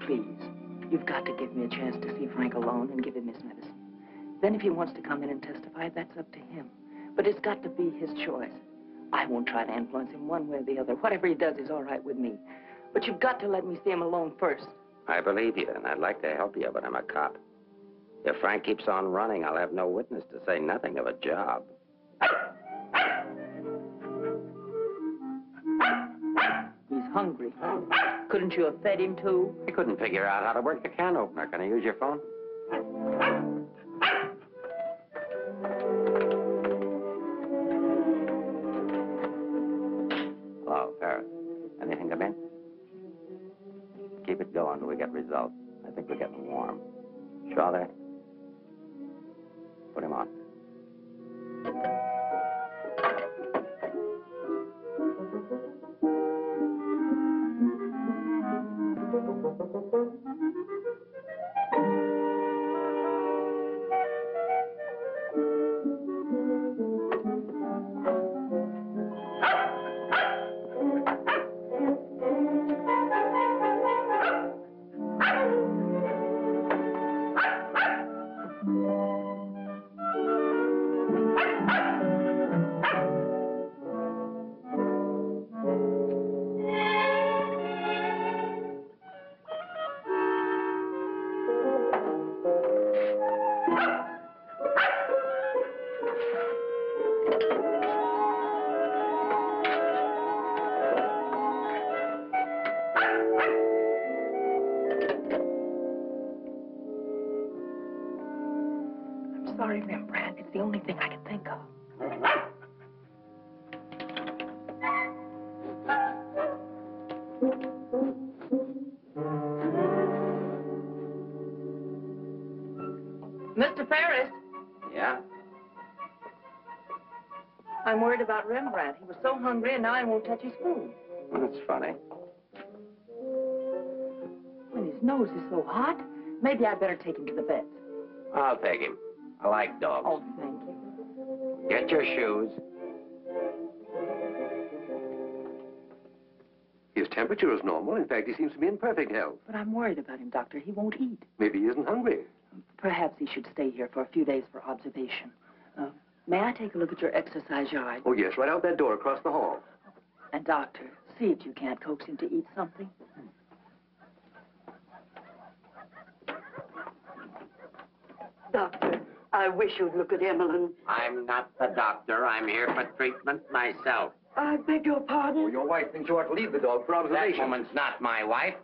Please, you've got to give me a chance to see Frank alone and give him his medicine. Then if he wants to come in and testify, that's up to him. But it's got to be his choice. I won't try to influence him one way or the other. Whatever he does is all right with me. But you've got to let me see him alone first. I believe you, and I'd like to help you, but I'm a cop. If Frank keeps on running, I'll have no witness to say nothing of a job. He's hungry. Couldn't you have fed him, too? I couldn't figure out how to work the can opener. Can I use your phone? Hello, Ferris. Anything come in? Keep it going till we get results. I think we're getting warm. Shaw there? Put him on. Sorry, Rembrandt. It's the only thing I can think of. Mr. Ferris. I'm worried about Rembrandt. He was so hungry, and now he won't touch his food. That's funny. When his nose is so hot, maybe I'd better take him to the vet. I'll take him. I like dogs. Oh, thank you. Get your shoes. His temperature is normal. In fact, he seems to be in perfect health. But I'm worried about him, Doctor. He won't eat. Maybe he isn't hungry. Perhaps he should stay here for a few days for observation. May I take a look at your exercise yard? Oh, yes, right out that door across the hall. And, Doctor, see if you can't coax him to eat something. Doctor, I wish you'd look at Emmeline. I'm not the doctor. I'm here for treatment myself. I beg your pardon? Oh, your wife thinks you ought to leave the dog for observation. That woman's not my wife.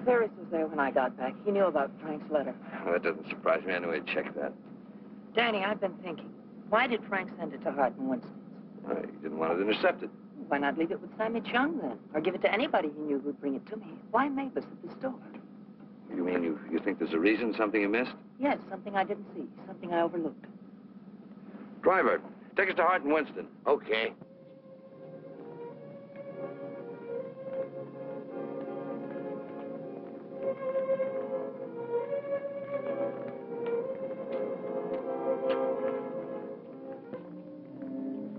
Ferris was there when I got back. He knew about Frank's letter. Well, that doesn't surprise me. Anyway, check that. Danny, I've been thinking. Why did Frank send it to Hart and Winston? He didn't want it intercepted. Why not leave it with Sammy Chung, then? Or give it to anybody he knew who'd bring it to me? Why Mavis at the store? You mean you think there's a reason, something you missed? Yes, something I didn't see. Something I overlooked. Driver, take us to Hart and Winston. Okay.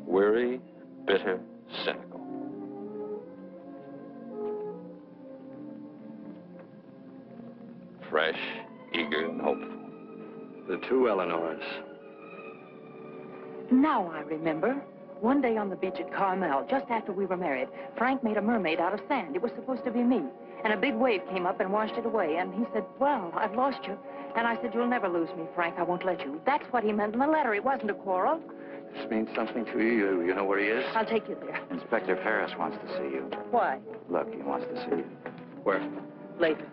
Weary, bitter, cynical. Fresh, eager, and hopeful. The two Eleanors. Now I remember. One day on the beach at Carmel, just after we were married, Frank made a mermaid out of sand. It was supposed to be me. And a big wave came up and washed it away. And he said, well, I've lost you. And I said, you'll never lose me, Frank. I won't let you. That's what he meant in the letter. It wasn't a quarrel. This means something to you. You know where he is? I'll take you there. Inspector Ferris wants to see you. Why? Look, he wants to see you. Where? Later.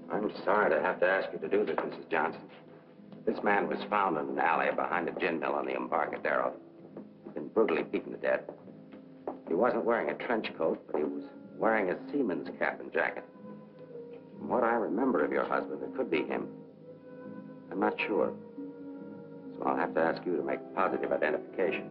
I'm sorry to have to ask you to do this, Mrs. Johnson. This man was found in an alley behind a gin mill on the Embarcadero. He'd been brutally beaten to death. He wasn't wearing a trench coat, but he was wearing a seaman's cap and jacket. From what I remember of your husband, it could be him. I'm not sure. So I'll have to ask you to make positive identification.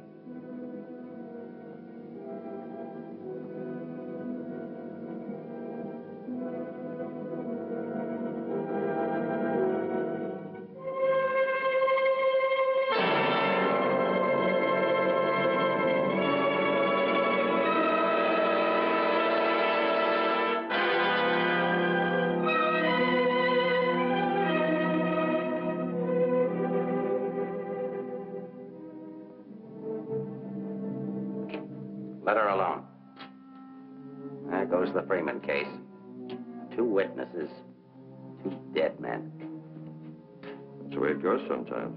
Let her alone. There goes the Freeman case. 2 witnesses, 2 dead men. That's the way it goes sometimes.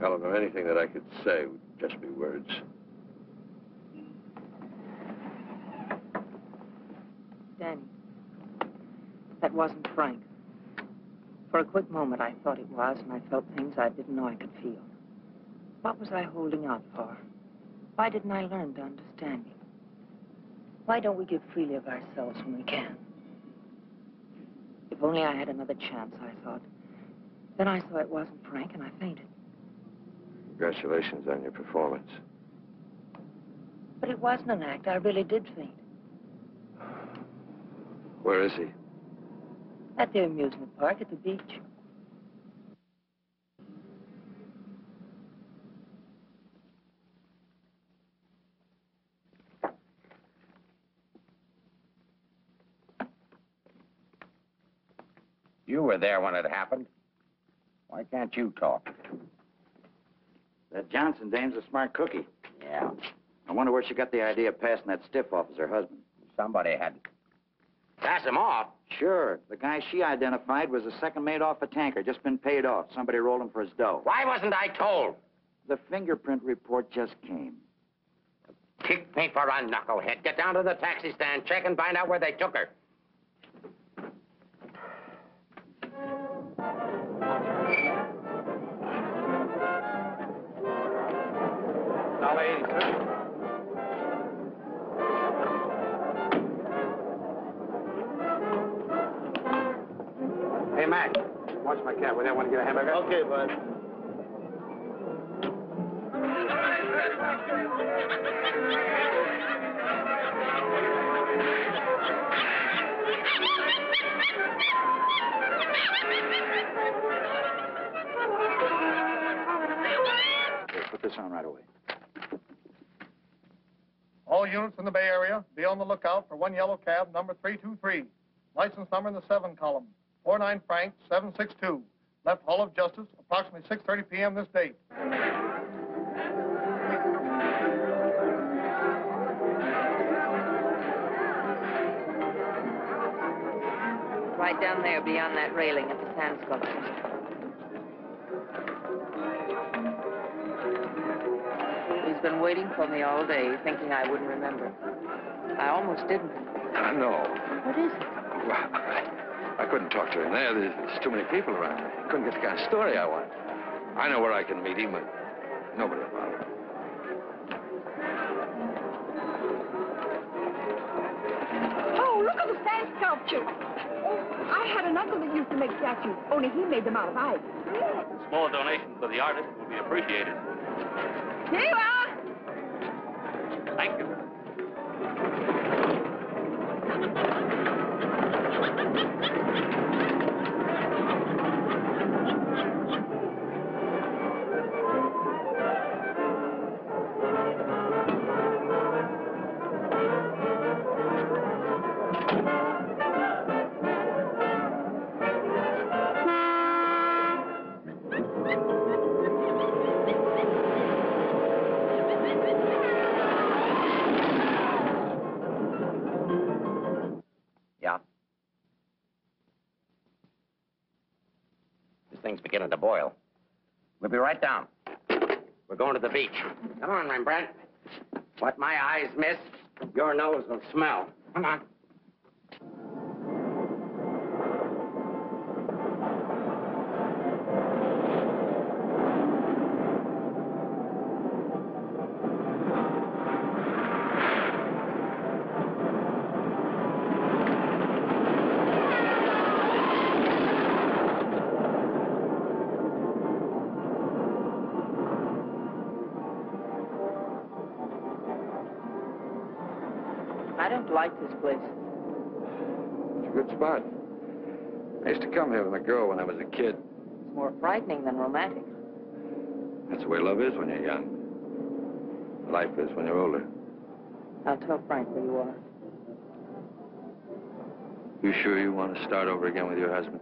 Eleanor, anything that I could say would just be words. Danny, that wasn't Frank. For a quick moment, I thought it was, and I felt things I didn't know I could feel. What was I holding out for? Why didn't I learn to understand him? Why don't we give freely of ourselves when we can? If only I had another chance, I thought. Then I saw it wasn't Frank, and I fainted. Congratulations on your performance. But it wasn't an act. I really did faint. Where is he? At the amusement park at the beach. You were there when it happened. Why can't you talk? That Johnson dame's a smart cookie. Yeah. I wonder where she got the idea of passing that stiff off as her husband. Somebody had to pass him off. Sure. The guy she identified was a second mate off a tanker, just been paid off. Somebody rolled him for his dough. Why wasn't I told? The fingerprint report just came. Kick me for a knucklehead. Get down to the taxi stand, check and find out where they took her. Hey, Mac, watch my cab. We don't want to get a hamburger. Okay, bud. Here, put this on right away. All units in the Bay Area, be on the lookout for one yellow cab, number 323. License number in the 7 column, 49 Frank 762. Left Hall of Justice, approximately 6:30 p.m. this date. Right down there beyond that railing at the sand sculpture. He's been waiting for me all day, thinking I wouldn't remember. I almost didn't. I know. What is it? Well, I couldn't talk to him there. There's too many people around. I couldn't get the kind of story I want. I know where I can meet him, but nobody about it. Oh, look at the sand sculpture. I had an uncle that used to make statues, only he made them out of ice. Small donation for the artist will be appreciated. Here you are. Thank you. Yeah? This thing's beginning to boil. We'll be right down. We're going to the beach. Come on, Rembrandt. What my eyes miss, your nose will smell. Come on. I don't like this place. It's a good spot. I used to come here with a girl when I was a kid. It's more frightening than romantic. That's the way love is when you're young. Life is when you're older. I'll tell Frank where you are. You sure you want to start over again with your husband?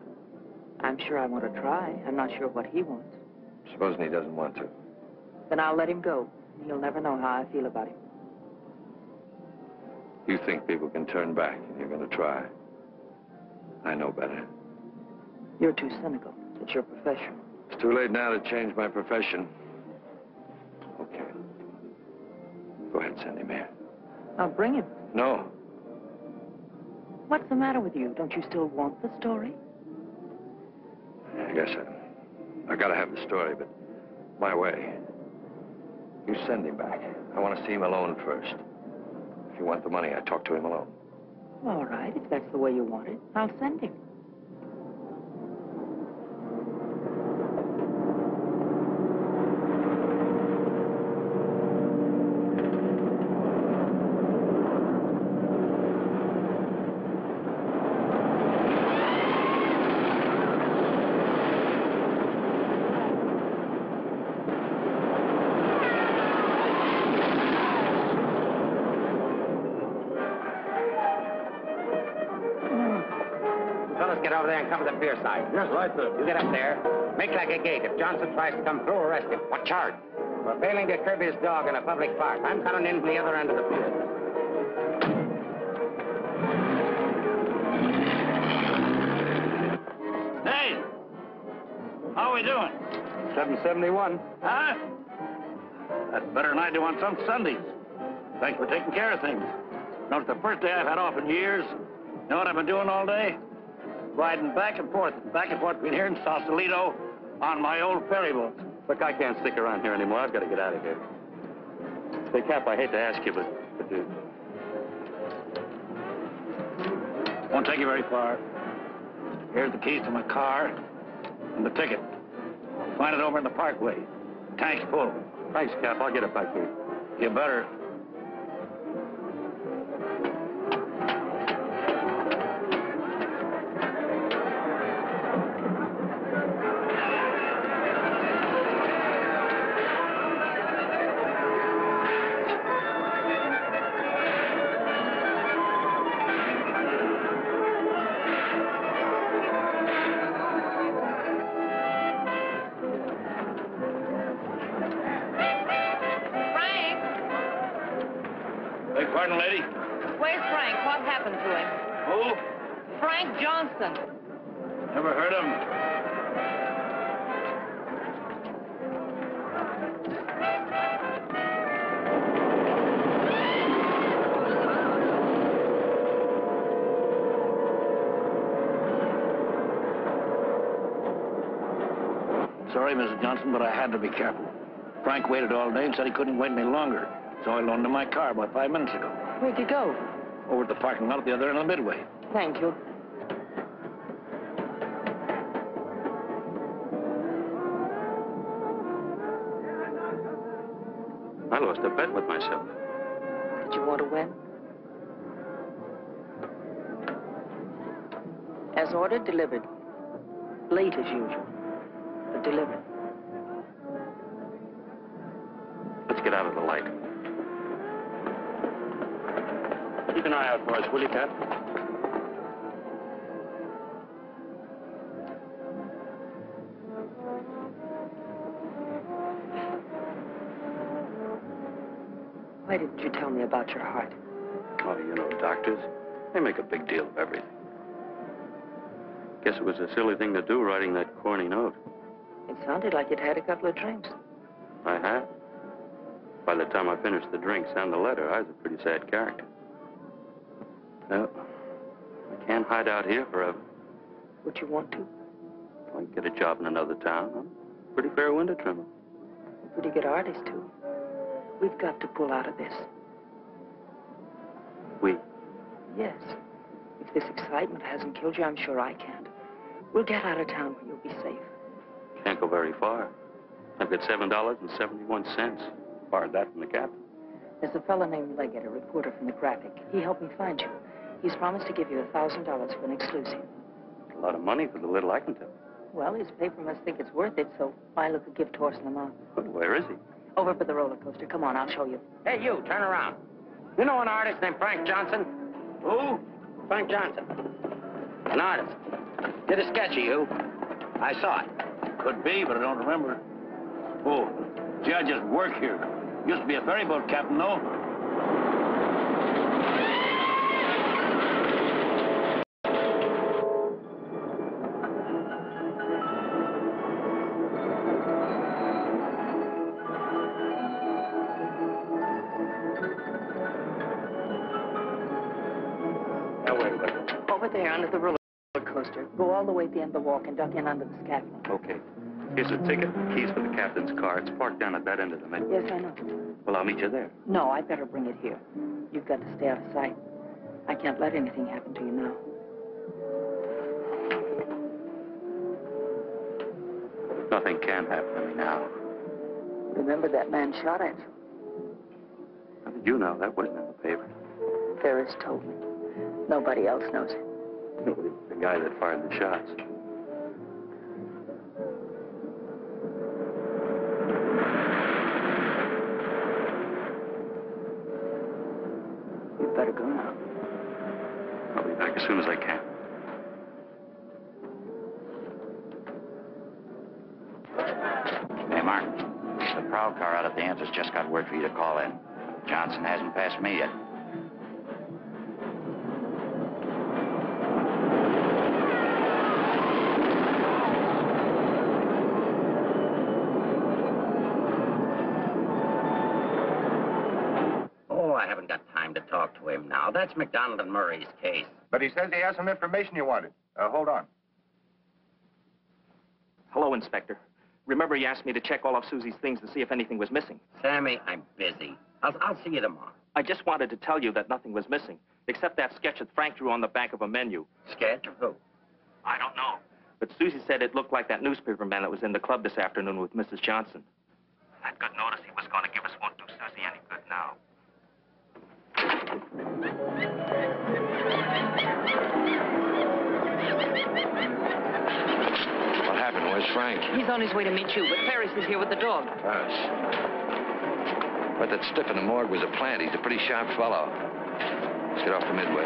I'm sure I want to try. I'm not sure what he wants. Supposing he doesn't want to. Then I'll let him go. He'll never know how I feel about him. You think people can turn back, and you're going to try. I know better. You're too cynical. It's your profession. It's too late now to change my profession. Okay. Go ahead, send him here. I'll bring him. No. What's the matter with you? Don't you still want the story? I guess I got to have the story, but my way. You send him back. I want to see him alone first. If you want the money, I talk to him alone. All right, if that's the way you want it, I'll send him. fellas get over there and cover the pier side. Yes, right, sir. You get up there. Make like a gate. If Johnson tries to come through, arrest him. What charge? For failing to curb his dog in a public park. I'm coming in from the other end of the pier. Hey! How are we doing? 771. Huh? That's better than I do on some Sundays. Thanks for taking care of things. You know, it's the first day I've had off in years. You know what I've been doing all day? Riding back and forth between here and Sausalito on my old ferry boat. Look, I can't stick around here anymore. I've got to get out of here. Say, Cap, I hate to ask you, but Won't take you very far. Here's the keys to my car and the ticket. Find it over in the parkway. Tank's full. Thanks, Cap. I'll get it back here. You better. Beg pardon, lady? Where's Frank? What happened to him? Who? Frank Johnson. Never heard of him. Sorry, Mrs. Johnson, but I had to be careful. Frank waited all day and said he couldn't wait any longer. So I loaned him my car about 5 minutes ago. Where'd you go? Over at the parking lot at the other end of the Midway. Thank you. I lost a bet with myself. Did you want to win? As ordered, delivered. Late as usual, but delivered. Let's get out of the light. Keep an eye out for us, will you, Cap? Why didn't you tell me about your heart? Oh, you know, doctors, they make a big deal of everything. Guess it was a silly thing to do, writing that corny note. It sounded like you'd had a couple of drinks. I had. By the time I finished the drinks and the letter, I was a pretty sad character. Well, I can't hide out here forever. Would you want to? I can get a job in another town. I'm a pretty fair window trimmer. A pretty good artist, too. We've got to pull out of this. We? Yes. If this excitement hasn't killed you, I'm sure I can't. We'll get out of town where you'll be safe. Can't go very far. I've got $7.71. Borrowed that from the captain. There's a fellow named Leggett, a reporter from the Graphic. He helped me find you. He's promised to give you $1,000 for an exclusive. A lot of money for the little I can tell. Well, his paper must think it's worth it, so why look a gift horse in the mouth? But where is he? Over by the roller coaster. Come on, I'll show you. Hey, you, turn around. You know an artist named Frank Johnson? Who? Frank Johnson. An artist. Did a sketch of you. I saw it. Could be, but I don't remember. Oh, gee, I just work here. Used to be a ferry boat captain, though. Over there under the roller coaster. Go all the way to the end of the walk and duck in under the scaffolding. Okay. Here's a ticket and keys for the captain's car. It's parked down at that end of the Midway. Yes, I know. Well, I'll meet you there. No, I'd better bring it here. You've got to stay out of sight. I can't let anything happen to you now. Nothing can happen to me now. Remember that man shot at you? How did you know? That wasn't in the paper. Ferris told me. Nobody else knows it. The guy that fired the shots. You'd better go now. I'll be back as soon as I can. patrol car out at the entrance just got word for you to call in. Johnson hasn't passed me yet. Oh, I haven't got time to talk to him now. That's McDonald and Murray's case. But he says he has some information you wanted. Hold on. Hello, Inspector. Remember you asked me to check all of Susie's things to see if anything was missing. Sammy, I'm busy. I'll see you tomorrow. I just wanted to tell you that nothing was missing, except that sketch that Frank drew on the back of a menu. Sketch of who? I don't know. But Susie said it looked like that newspaper man that was in the club this afternoon with Mrs. Johnson. I'd good notice he was going to give us won't do Susie any good now. What happened? Where's Frank? He's on his way to meet you, but Ferris is here with the dog. But that stiff in the morgue was a plant. He's a pretty sharp fellow. Let's get off the Midway.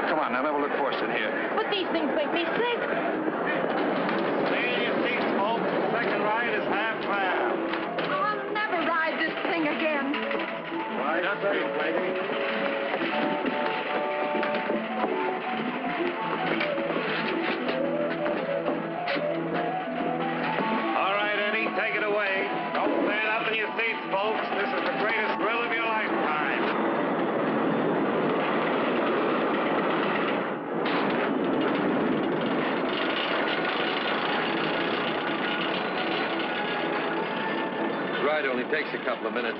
Come on, now, never look forced in here. But these things make me sick. Stay in your seats, folks. The second ride is half fare. I'll never ride this thing again. Right up, lady. All right, Eddie, take it away. Don't stand up in your seats, folks. This is the greatest thrill of your lifetime. The ride only takes a couple of minutes.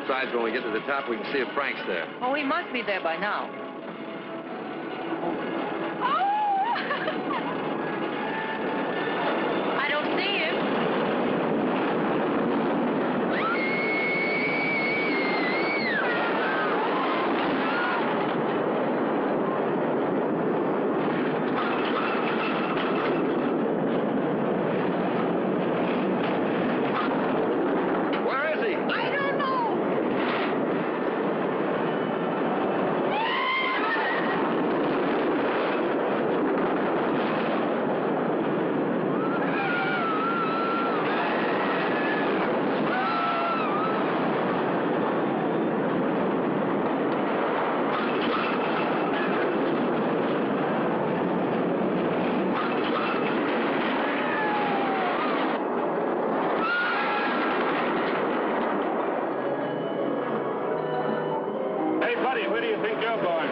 Besides, when we get to the top, we can see if Frank's there. Oh, he must be there by now. I don't see him. Where is he? I don't know. Hey, buddy, where do you think you're going?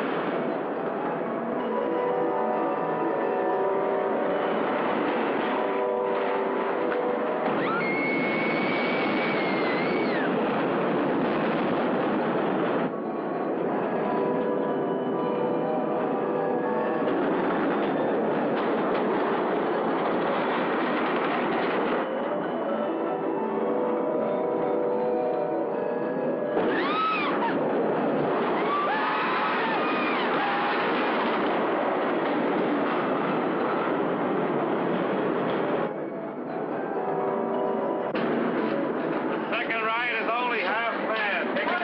Second ride is only half fare. Take it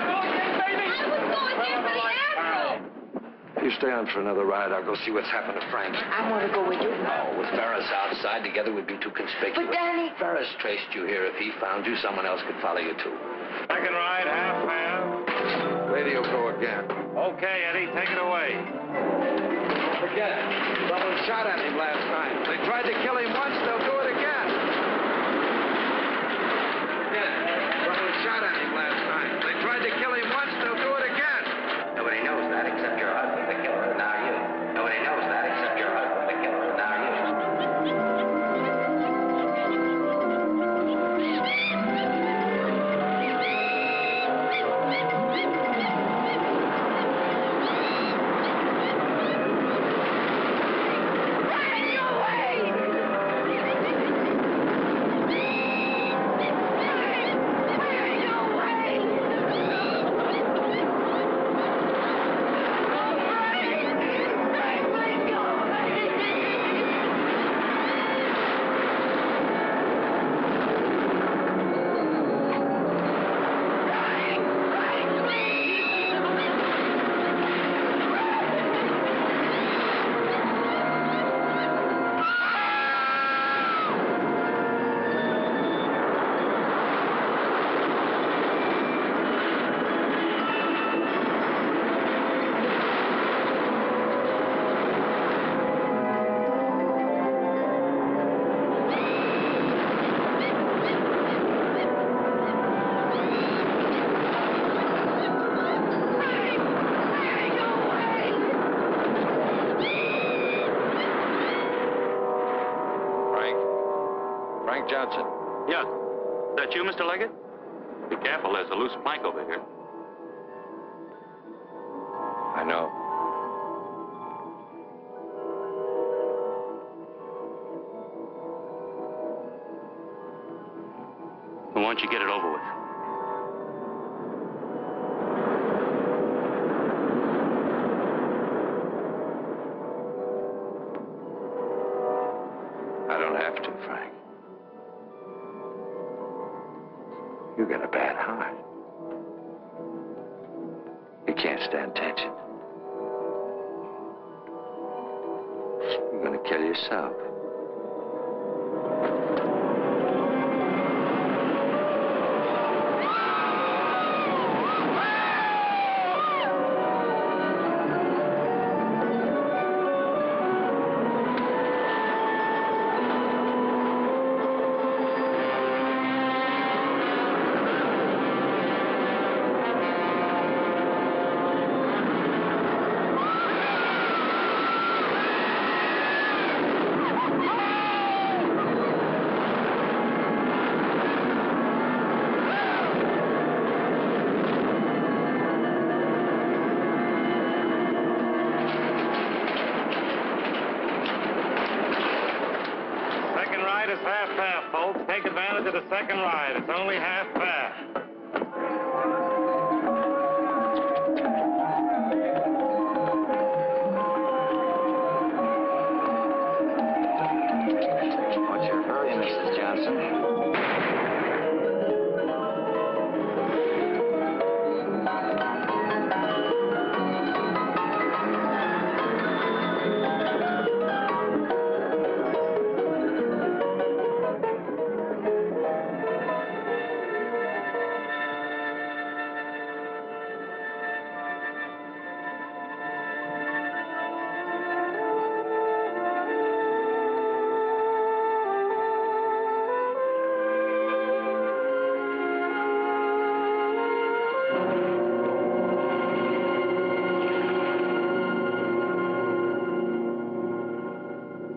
You stay on for another ride. I'll go see what's happened to Frank. I want to go with you. No, with Ferris outside, together would be too conspicuous. But, Danny... Ferris traced you here. If he found you, someone else could follow you, too. Second ride, half fare. Radio go again. Okay, Eddie, take it away. Don't forget, someone shot at him last night. They tried to kill him once, they'll do it again. Again, someone shot at him last night. They tried to kill him once, they'll do it again. Nobody knows that except your husband, the killer, and now you. Nobody knows that except your husband, the killer, and now you. Frank Johnson. Yeah. That you, Mr. Leggett? Be careful, there's a loose plank over here. I know. Why don't you get it over with? I don't have to, Frank. You got a bad heart. You can't stand tension. You're gonna kill yourself. Take advantage of the second ride. It's only half fare. What's your hurry, Mrs. Johnson?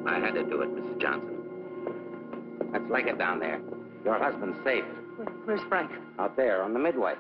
I had to do it, Mrs. Johnson. Let's leg it down there. Your husband's safe. Where's Frank? Out there on the midway.